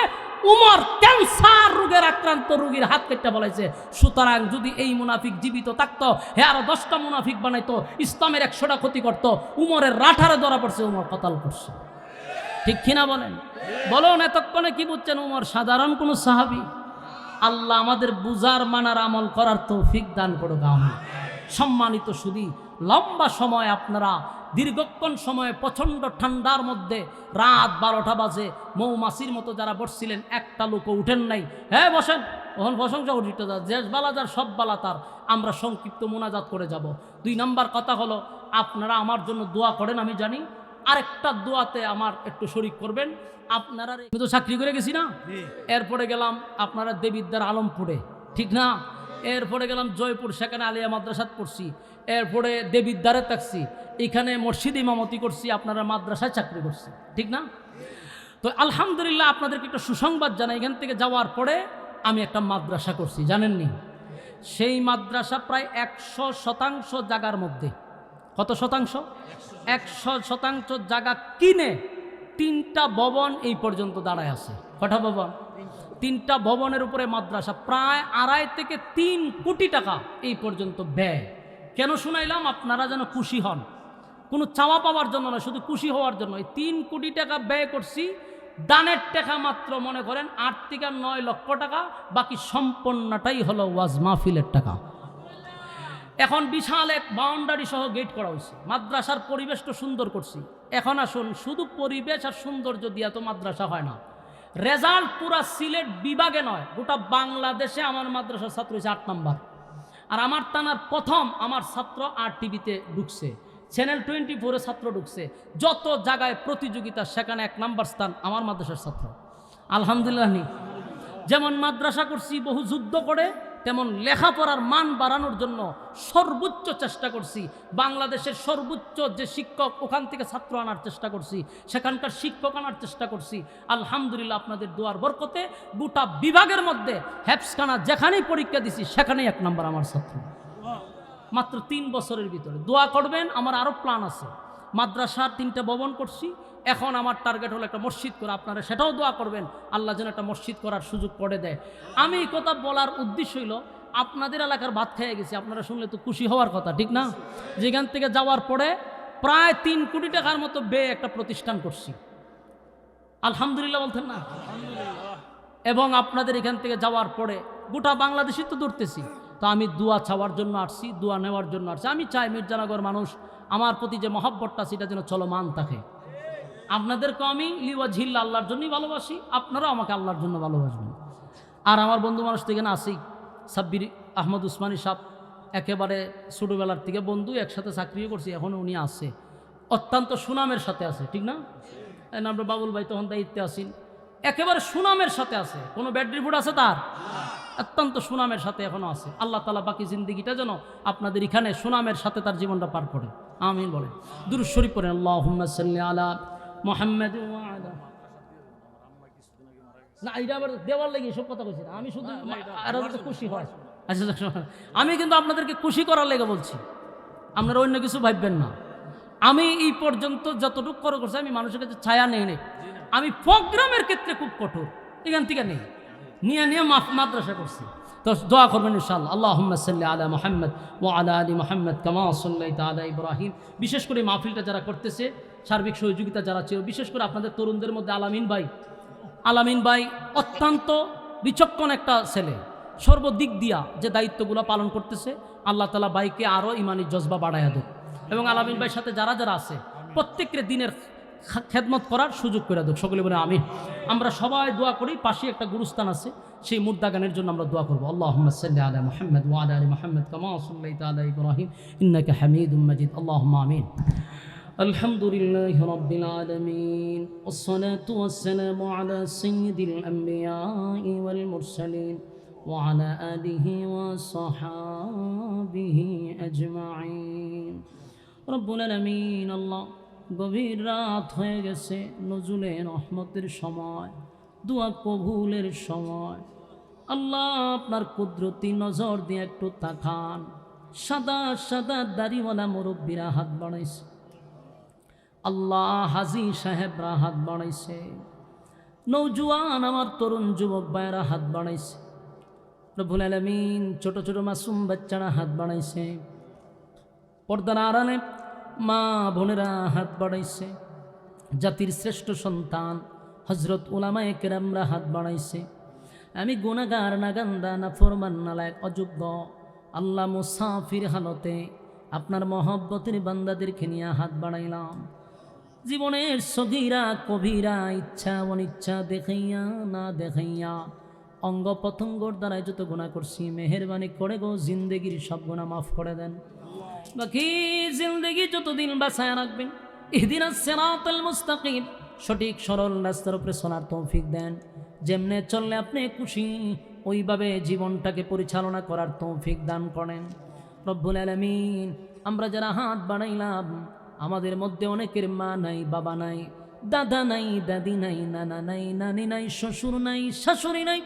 উমর, ক্যান্সার রোগের আক্রান্ত রোগীর হাত কেটে বলেছে। সুতরাং যদি এই মুনাফিক জীবিত থাকতো, হে আরো 10টা মুনাফিক বানাইতো, ইসলামের 100টা ক্ষতি করতো। উমরের রাঠারে ধরা পড়ছে, উমর কতল করছে। ঠিক কিনা বলেন? বলুন এতক্ষণে কি বুঝছেন? উমর সাধারণ কোন সাহাবী? আল্লাহ আমাদের বুঝার মানার আমল করার তৌফিক দান করুক। আমিন। সম্মানিত সুধী, লম্বা সময় আপনারা দীর্ঘক্ষণ সময়ে প্রচণ্ড ঠান্ডার মধ্যে রাত 12টা বাজে মৌমাছির মতো যারা বসছিলেন, একটা লোকও উঠেন নাই। হ্যাঁ বসেন, ওখান প্রশংসা উঠিতে যা, যে বালা যার সব বালা তার। আমরা সংক্ষিপ্ত মোনাজাত করে যাব। 2 নম্বর কথা হলো, আপনারা আমার জন্য দোয়া করেন, আমি জানি। আরেকটা দোয়াতে আমার একটু শরীক করবেন। আপনারা আমি তো চাকরি করে গেছি না, এরপরে গেলাম আপনারা দেবিদ্দার আলমপুরে, ঠিক না? এরপরে গেলাম জয়পুর, সেখানে আলিয়া মাদ্রাসাত পড়ছি। এরপরে দেবিদ্দারে থাকছি, এখানে মসজিদ ইমামতি করছি, আপনারা মাদ্রাসায় চাকরি করছি, ঠিক না? তো আলহামদুলিল্লাহ আপনাদেরকে একটা সুসংবাদ জানাই, এখান থেকে যাওয়ার পরে আমি একটা মাদ্রাসা করছি, জানেননি? সেই মাদ্রাসা প্রায় 100% জায়গার মধ্যে, কত শতাংশ? 100% জায়গা কিনে 3টা ভবন এই পর্যন্ত দাঁড়ায় আছে। কটা ভবন? 3টা ভবনের উপরে মাদ্রাসা, প্রায় 2.5 থেকে 3 কোটি টাকা এই পর্যন্ত ব্যয়। কেন শুনাইলাম? আপনারা যেন খুশি হন, কোনো চাওয়া পাওয়ার জন্য না, শুধু খুশি হওয়ার জন্য। এই 3 কোটি টাকা ব্যয় করছি, দানের টাকা মাত্র মনে করেন 8 থেকে 9 লক্ষ টাকা, বাকি সম্পূর্ণটাই হলো ওয়াজ মাহফিলের টাকা। এখন বিশাল এক বাউন্ডারি সহ গেট করা হয়েছে। মাদ্রাসার পরিবেশটা সুন্দর করছি। এখন আসুন, শুধু পরিবেশ আর সৌন্দর্য দিয়া তো মাদ্রাসা হয় না। রেজাল্ট পুরা সিলেট বিভাগে নয়, গোটা বাংলাদেশে আমার মাদ্রাসার ছাত্র হয়েছে 8 নম্বর। আর আমার থানার প্রথম আমার ছাত্র RTVতে ঢুকছে। চ্যানেল 24-এ ছাত্র ঢুকছে, যত জায়গায় প্রতিযোগিতা সেখানে 1 নাম্বার স্থান আমার মাদ্রাসার ছাত্র। আলহামদুলিল্লাহ। যেমন মাদ্রাসা করছি বহু যুদ্ধ করে, তেমন লেখাপড়ার মান বাড়ানোর জন্য সর্বোচ্চ চেষ্টা করছি। বাংলাদেশের সর্বোচ্চ যে শিক্ষক, ওখান থেকে ছাত্র আনার চেষ্টা করছি, সেখানকার শিক্ষক আনার চেষ্টা করছি। আলহামদুলিল্লাহ, আপনাদের দোয়ার বরকতে গোটা বিভাগের মধ্যে হেফজখানা যেখানেই পরীক্ষা দিছি সেখানেই 1 নাম্বার আমার ছাত্র, মাত্র 3 বছরের ভিতরে। দোয়া করবেন, আমার আরও প্ল্যান আছে। মাদ্রাসার 3টা ভবন করছি, এখন আমার টার্গেট হলো একটা মসজিদ করা। আপনারা সেটাও দোয়া করবেন, আল্লাহ যেন একটা মসজিদ করার সুযোগ করে দেয়। আমি এই কথা বলার উদ্দেশ্য হইল, আপনাদের এলাকার ভাত খেয়ে গেছি, আপনারা শুনলে তো খুশি হওয়ার কথা, ঠিক না? যেখান থেকে যাওয়ার পরে প্রায় 3 কোটি টাকার মতো ব্যয়ে একটা প্রতিষ্ঠান করছি। আলহামদুলিল্লাহ বলতেন না? এবং আপনাদের এখান থেকে যাওয়ার পরে গোটা বাংলাদেশে তো দৌড়তেছি। তো আমি দোয়া চাওয়ার জন্য আসছি, দোয়া নেওয়ার জন্য আসছি। আমি চাই মির্জানগর মানুষ আমার প্রতি যে মহব্বতটা, সেটা যেন চলমান থাকে। আপনাদেরকেও আমি লিওয়াজিল্লা আল্লাহর জন্যই ভালোবাসি, আপনারাও আমাকে আল্লাহর জন্য ভালোবাসবেন। আর আমার বন্ধু মানুষ থেকে না আসি, সাব্বির আহমদ উসমানী সাহেব, একেবারে ছোটোবেলার থেকে বন্ধু, একসাথে চাকরিও করছি, এখনও উনি আছে, অত্যন্ত সুনামের সাথে আছে, ঠিক না? আমরা বাবুল ভাই তখন দায়িত্বে আসেন, একেবারে সুনামের সাথে আছে, কোনো ব্যাড রিপোর্ট আছে তার? অত্যন্ত সুনামের সাথে এখনো আছে। আল্লাহ তাআলা বাকি জিন্দেগিটা যেন আপনাদের এখানে সুনামের সাথে তার জীবনটা পার করে। আমিন বলেন। দুরূদ শরীফ পড়েন, আল্লাহুম্মা সাল্লি আলা মুহাম্মাদ ওয়া আলা। না, এটা আবার দেওয়ার লাগি সব কথা কইছি না, আমি শুধু আর খুশি হয়। আচ্ছা, আমি কিন্তু আপনাদেরকে খুশি করার লেগে বলছি, আপনারা অন্য কিছু ভাববেন না। আমি এই পর্যন্ত যতটুকু করছি, আমি মানুষের কাছে ছায়া নেই নেই। আমি প্রোগ্রামের ক্ষেত্রে খুব কঠোর, এখান থেকে নেই, নিয়ে মাদ্রাসা করছি। তো দোয়া করবেন ইনশাআল্লাহ। আল্লাহুম্মা সাল্লি আলা মুহাম্মাদ ওয়া আলা আলি মুহাম্মাদ কামা সাল্লাইতা আলা ইব্রাহিম। বিশেষ করে মাহফিলটা যারা করতেছে, সার্বিক সহযোগিতা যারা ছিল, বিশেষ করে আপনাদের তরুণদের মধ্যে আলামিন ভাই অত্যন্ত বিচক্ষণ একটা ছেলে, সর্বদিক দিয়া যে দায়িত্বগুলো পালন করতেছে, আল্লাহ তাআলা ভাইকে আরও ইমানি জজবা বাড়াইয়া দেয়, এবং আলামিন ভাইয়ের সাথে যারা যারা আছে প্রত্যেকের দিনের খেদমত করার সুযোগ করে দেয়। সকলে বলে আমিন। আমরা সবাই দোয়া করি, পাশে একটা গুরুস্থান আছে, সেই মুর্দা গানের জন্য আমরা দোয়া করবো। আল্লাহুম্মা সাল্লি আলা মুহাম্মাদ ওয়া আলা আলি মুহাম্মাদ কামা সাল্লাইতা আলা ইব্রাহিম ইন্নাকা হামিদুম মাজিদ। আল্লাহুম্মা আমিন। আলহামদুলিল্লাহি রাব্বিল আলামিন ওয়াসসালাতু ওয়াসসালামু আলা সাইয়্যিদিল আমবিয়াই ওয়াল মুরসালিন ওয়া আলা আলিহি ওয়া সাহাবিহি আজমাইন। রব্বুল আলামিন, আল্লাহ গভীর রাত হয়ে গেছে, নজুলে রহমতের সময়, দোয়া কবুলের সময়। আল্লাহ আপনার কুদরতি নজর দিয়ে একটু তাকান। সাদা সাদা দাড়িওয়ালা মুরব্বীরা হাত বাড়াইছে, আল্লাহ হাজি সাহেবরা হাত বাড়াইছে, নৌজওয়ান আমার তরুণ যুবক ভাইয়েরা হাত বাড়াইছে, রব্বুল আলামিন ছোট ছোট মাসুম বাচ্চারা হাত বাড়াইছে, পর্দার আড়ালে মা বোনেরা হাত বাড়াইছে, জাতির শ্রেষ্ঠ সন্তান হজরত উলামায়ে কেরামরা হাত বাড়াইছে। আমি গুনাহগার, নাগান্দা, নাফরমান, নালায়েক, অযোগ্য আল্লাহ মুসাফির হালতে আপনার মহব্বতের বান্দাদেরকে নিয়ে হাত বাড়াইলাম। জীবনের সগীরা কবিরা, ইচ্ছা অনিচ্ছা, দেখাইয়া না দেখাইয়া, অঙ্গ প্রত্যঙ্গর দ্বারাই যত গুনাহ করছি, মেহেরবানি করে গো জিন্দেগির সব গুনাহ মাফ করে দেন। বাকি জিন্দেগি যতদিন বাঁচায় রাখবেন, ইহদিনাস সিরাতাল মুস্তাকিম, সঠিক সরল রাস্তার উপরে চলার তৌফিক দেন। যেমনে চললে আপনি খুশি, ওইভাবে জীবনটাকে পরিচালনা করার তৌফিক দান করেন রব্বুল আলামিন। আমরা যারা হাত বাড়াইলাম, আমাদের মধ্যে অনেকের মা নাই, বাবা নাই, দাদা নাই, দাদি নাই, নানা নাই, নানি নাই, শ্বশুর নাই, শাশুড়ি নাই,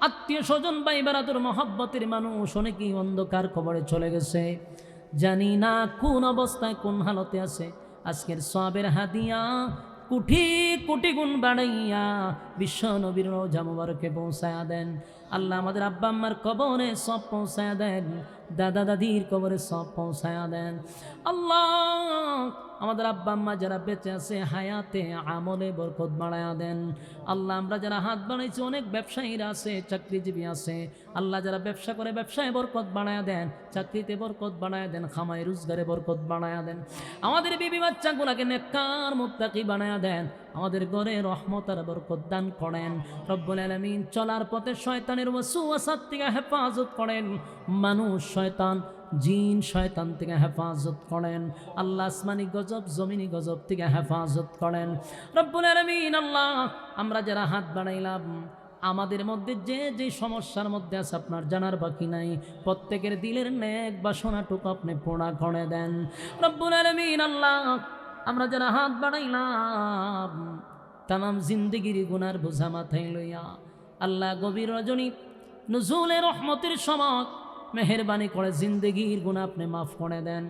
আত্মীয় স্বজন, ভাই বেরাদর, মহব্বতের মানুষ অনেকেই অন্ধকার কবরে চলে গেছে। জানি না কোন অবস্থায় কোন হালতে আছে। আজকের সওয়াবের হাদিয়া কোটি কোটি গুণ বাড়াইয়া বিশ্ব নবীর রওজা মুবারকে পৌঁছায়া দেন। আল্লাহ আমাদের আব্বা আম্মার কবরে সব পৌঁছায়া দেন, দাদা দাদির কবরে সব পৌঁছায়া দেন। আল্লাহ আমাদের আব্বা আম্মা যারা বেঁচে আছে, হায়াতে আমলে বরকত বাড়ায়া দেন। আল্লাহ আমরা যারা হাত বাড়াইছি, অনেক ব্যবসায়ীরা আছে, চাকরিজীবী আছে, আল্লাহ যারা ব্যবসা করে ব্যবসায় বরকত বাড়ায়া দেন, চাকরিতে বরকত বাড়ায়া দেন, খামায় রোজগারে বরকত বাড়ায়া দেন। আমাদের বিবি বাচ্চাগুলাকে নেককার মুত্তাকি বানায়া দেন। আমাদের ঘরে রহমত আর বরকত দান করেন রব্বুল আলামিন। চলার পথে শয়তানের ওয়াসওয়াসা থেকে হেফাজত করেন। মানুষ, শয়তান জিন শয়তান থেকে হেফাজত করেন আল্লাহ। আসমানি গজব জমিনি গজব থেকে হেফাজত করেন রব্বুল আলামিন। আল্লাহ আমরা যারা হাত বাড়াইলাম আমাদের মধ্যে যে যে সমস্যার মধ্যে আছে আপনার জানার বাকি নাই, প্রত্যেকের দিলের নেক বাসনাটুকু আপনি পূর্ণ করে দেন রব্বুল আলামিন। আল্লাহ আমরা যারা হাত বাড়াইলাম তামাম জিন্দেগির গুনার বোঝা মাথায় লইয়া আল্লাহ গভীর রজনী নুজুলে রহমতের সময় মেহেরবানি করে জিন্দেগির গুনাহ আপনি মাফ করে দেন।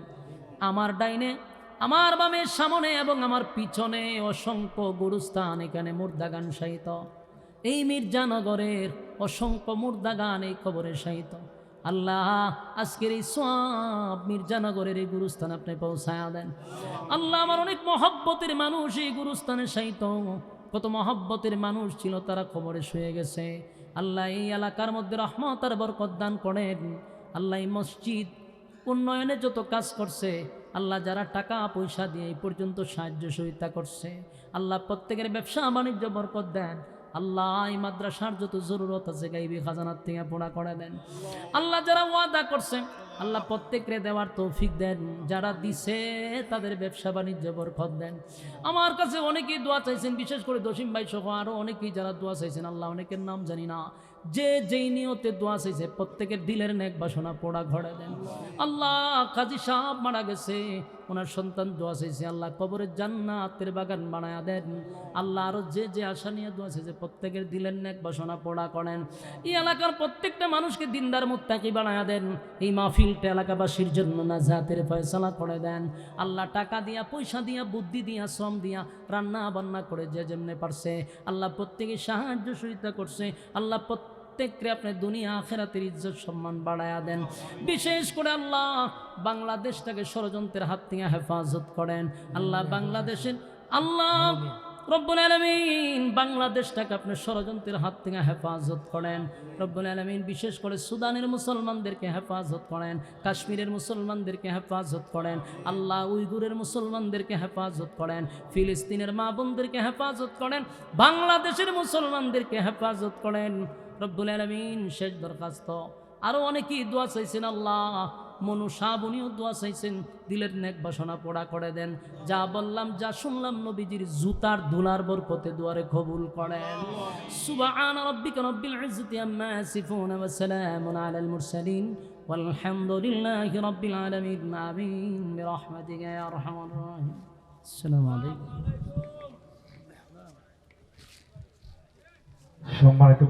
আমার ডাইনে আমার বামে সামনে এবং আমার পিছনে অসংখ্য গুরুস্থান এখানে মুর্দাগান সাহিত, এই মির্জানগরের অসংখ্য মুর্দাগান এই কবরে সাহিত। আল্লাহ আজকের এই সওয়াব মির্জানগরের এই গুরুস্থান আপনি পৌঁছায়া দেন। আল্লাহ আমার অনেক মহব্বতের মানুষ এই গুরুস্থানে সাহিত, কত মহব্বতের মানুষ ছিল তারা কবরে শুয়ে গেছে। আল্লাহ এই এলাকার মধ্যে রহমত আর বরকত দান করেন। আল্লাহ এই মসজিদ উন্নয়নে যত কাজ করছে আল্লাহ যারা টাকা পয়সা দিয়ে এই পর্যন্ত সাহায্য সহযোগিতা করছে আল্লাহ প্রত্যেকের ব্যবসা বাণিজ্য বরকত দেন। আল্লাহ এই মাদ্রাসার যত জরুরত আছে গাইবি খাজানার থেকে পুরা করে দেন। আল্লাহ যারা ওয়াদা করছে আল্লাহ প্রত্যেকরে দেওয়ার তৌফিক দেন, যারা দিছে তাদের ব্যবসা বাণিজ্য বরকত দেন। আমার কাছে অনেকেই দোয়া চাইছেন, বিশেষ করে দশিম ভাই সহ আরও অনেকেই যারা দোয়া চাইছেন আল্লাহ অনেকের নাম জানি না, যে যেই নিয়তে দোয়া চাইছে প্রত্যেকের দিলের নেক বাসনা পোড়া ঘরে দেন। আল্লাহ কাজী সাহেব মারা গেছে, ওনার সন্তান দোয়া চাইছে আল্লাহ কবরের জান্নাতের বাগান বানায়া দেন। আল্লাহ আরও যে যে আশা নিয়ে দোয়া চাইছে প্রত্যেকের দিলের নেক বাসনা পোড়া করেন। এই এলাকার প্রত্যেকটা মানুষকে দিনদার মুত্তাকি বানায়া দেন। এই মাহফিলটা এলাকাবাসীর জন্য নাজাতের ফয়সালা করে দেন। আল্লাহ টাকা দিয়া পয়সা দিয়া বুদ্ধি দিয়া শ্রম দিয়া রান্না বান্না করে যে যেমনে পারছে আল্লাহ প্রত্যেকে সাহায্য সহযোগিতা করছে আল্লাহ প্রত্যেককে আপনি দুনিয়া আখিরাতের ইজ্জত সম্মান বাড়ায়া দেন। বিশেষ করে আল্লাহ বাংলাদেশটাকে ষড়যন্ত্রের হাত থেকে হেফাজত করেন। আল্লাহ বাংলাদেশের আল্লাহ রব্বুল আলামিন বাংলাদেশটাকে আপনি ষড়যন্ত্রের হাত থেকে হেফাজত করেন রব্বুল আলামিন। বিশেষ করে সুদানের মুসলমানদেরকে হেফাজত করেন, কাশ্মীরের মুসলমানদেরকে হেফাজত করেন আল্লাহ, উইগুরের মুসলমানদেরকে হেফাজত করেন, ফিলিস্তিনের মা বোনদেরকে হেফাজত করেন, বাংলাদেশের মুসলমানদেরকে হেফাজত করেন রব্বুল আলামিন। শেষ দরখাস্ত আরও অনেকেই দোয়া চাইছেন আল্লাহ, মনু সাবুনিও দোয়া চাইছেন, দিলের নেক বাসনা পোড়া করে দেন। যা বললাম যা শুনলাম নবীজির জুতার ধুলার বরকতে দুয়ারে কবুল করেন। সুবহান রাব্বিকা রাব্বিল ইজ্জাতি আম্মা ইয়াসিফুন ওয়া সালামুন আলাল মুরসালিন ওয়ালহামদুলিল্লাহি রাব্বিল আলামিন। আমিন বিরহমাতিকা ইয়া আরহামার রাহিম। আসসালামু আলাইকুম। সম্মানিত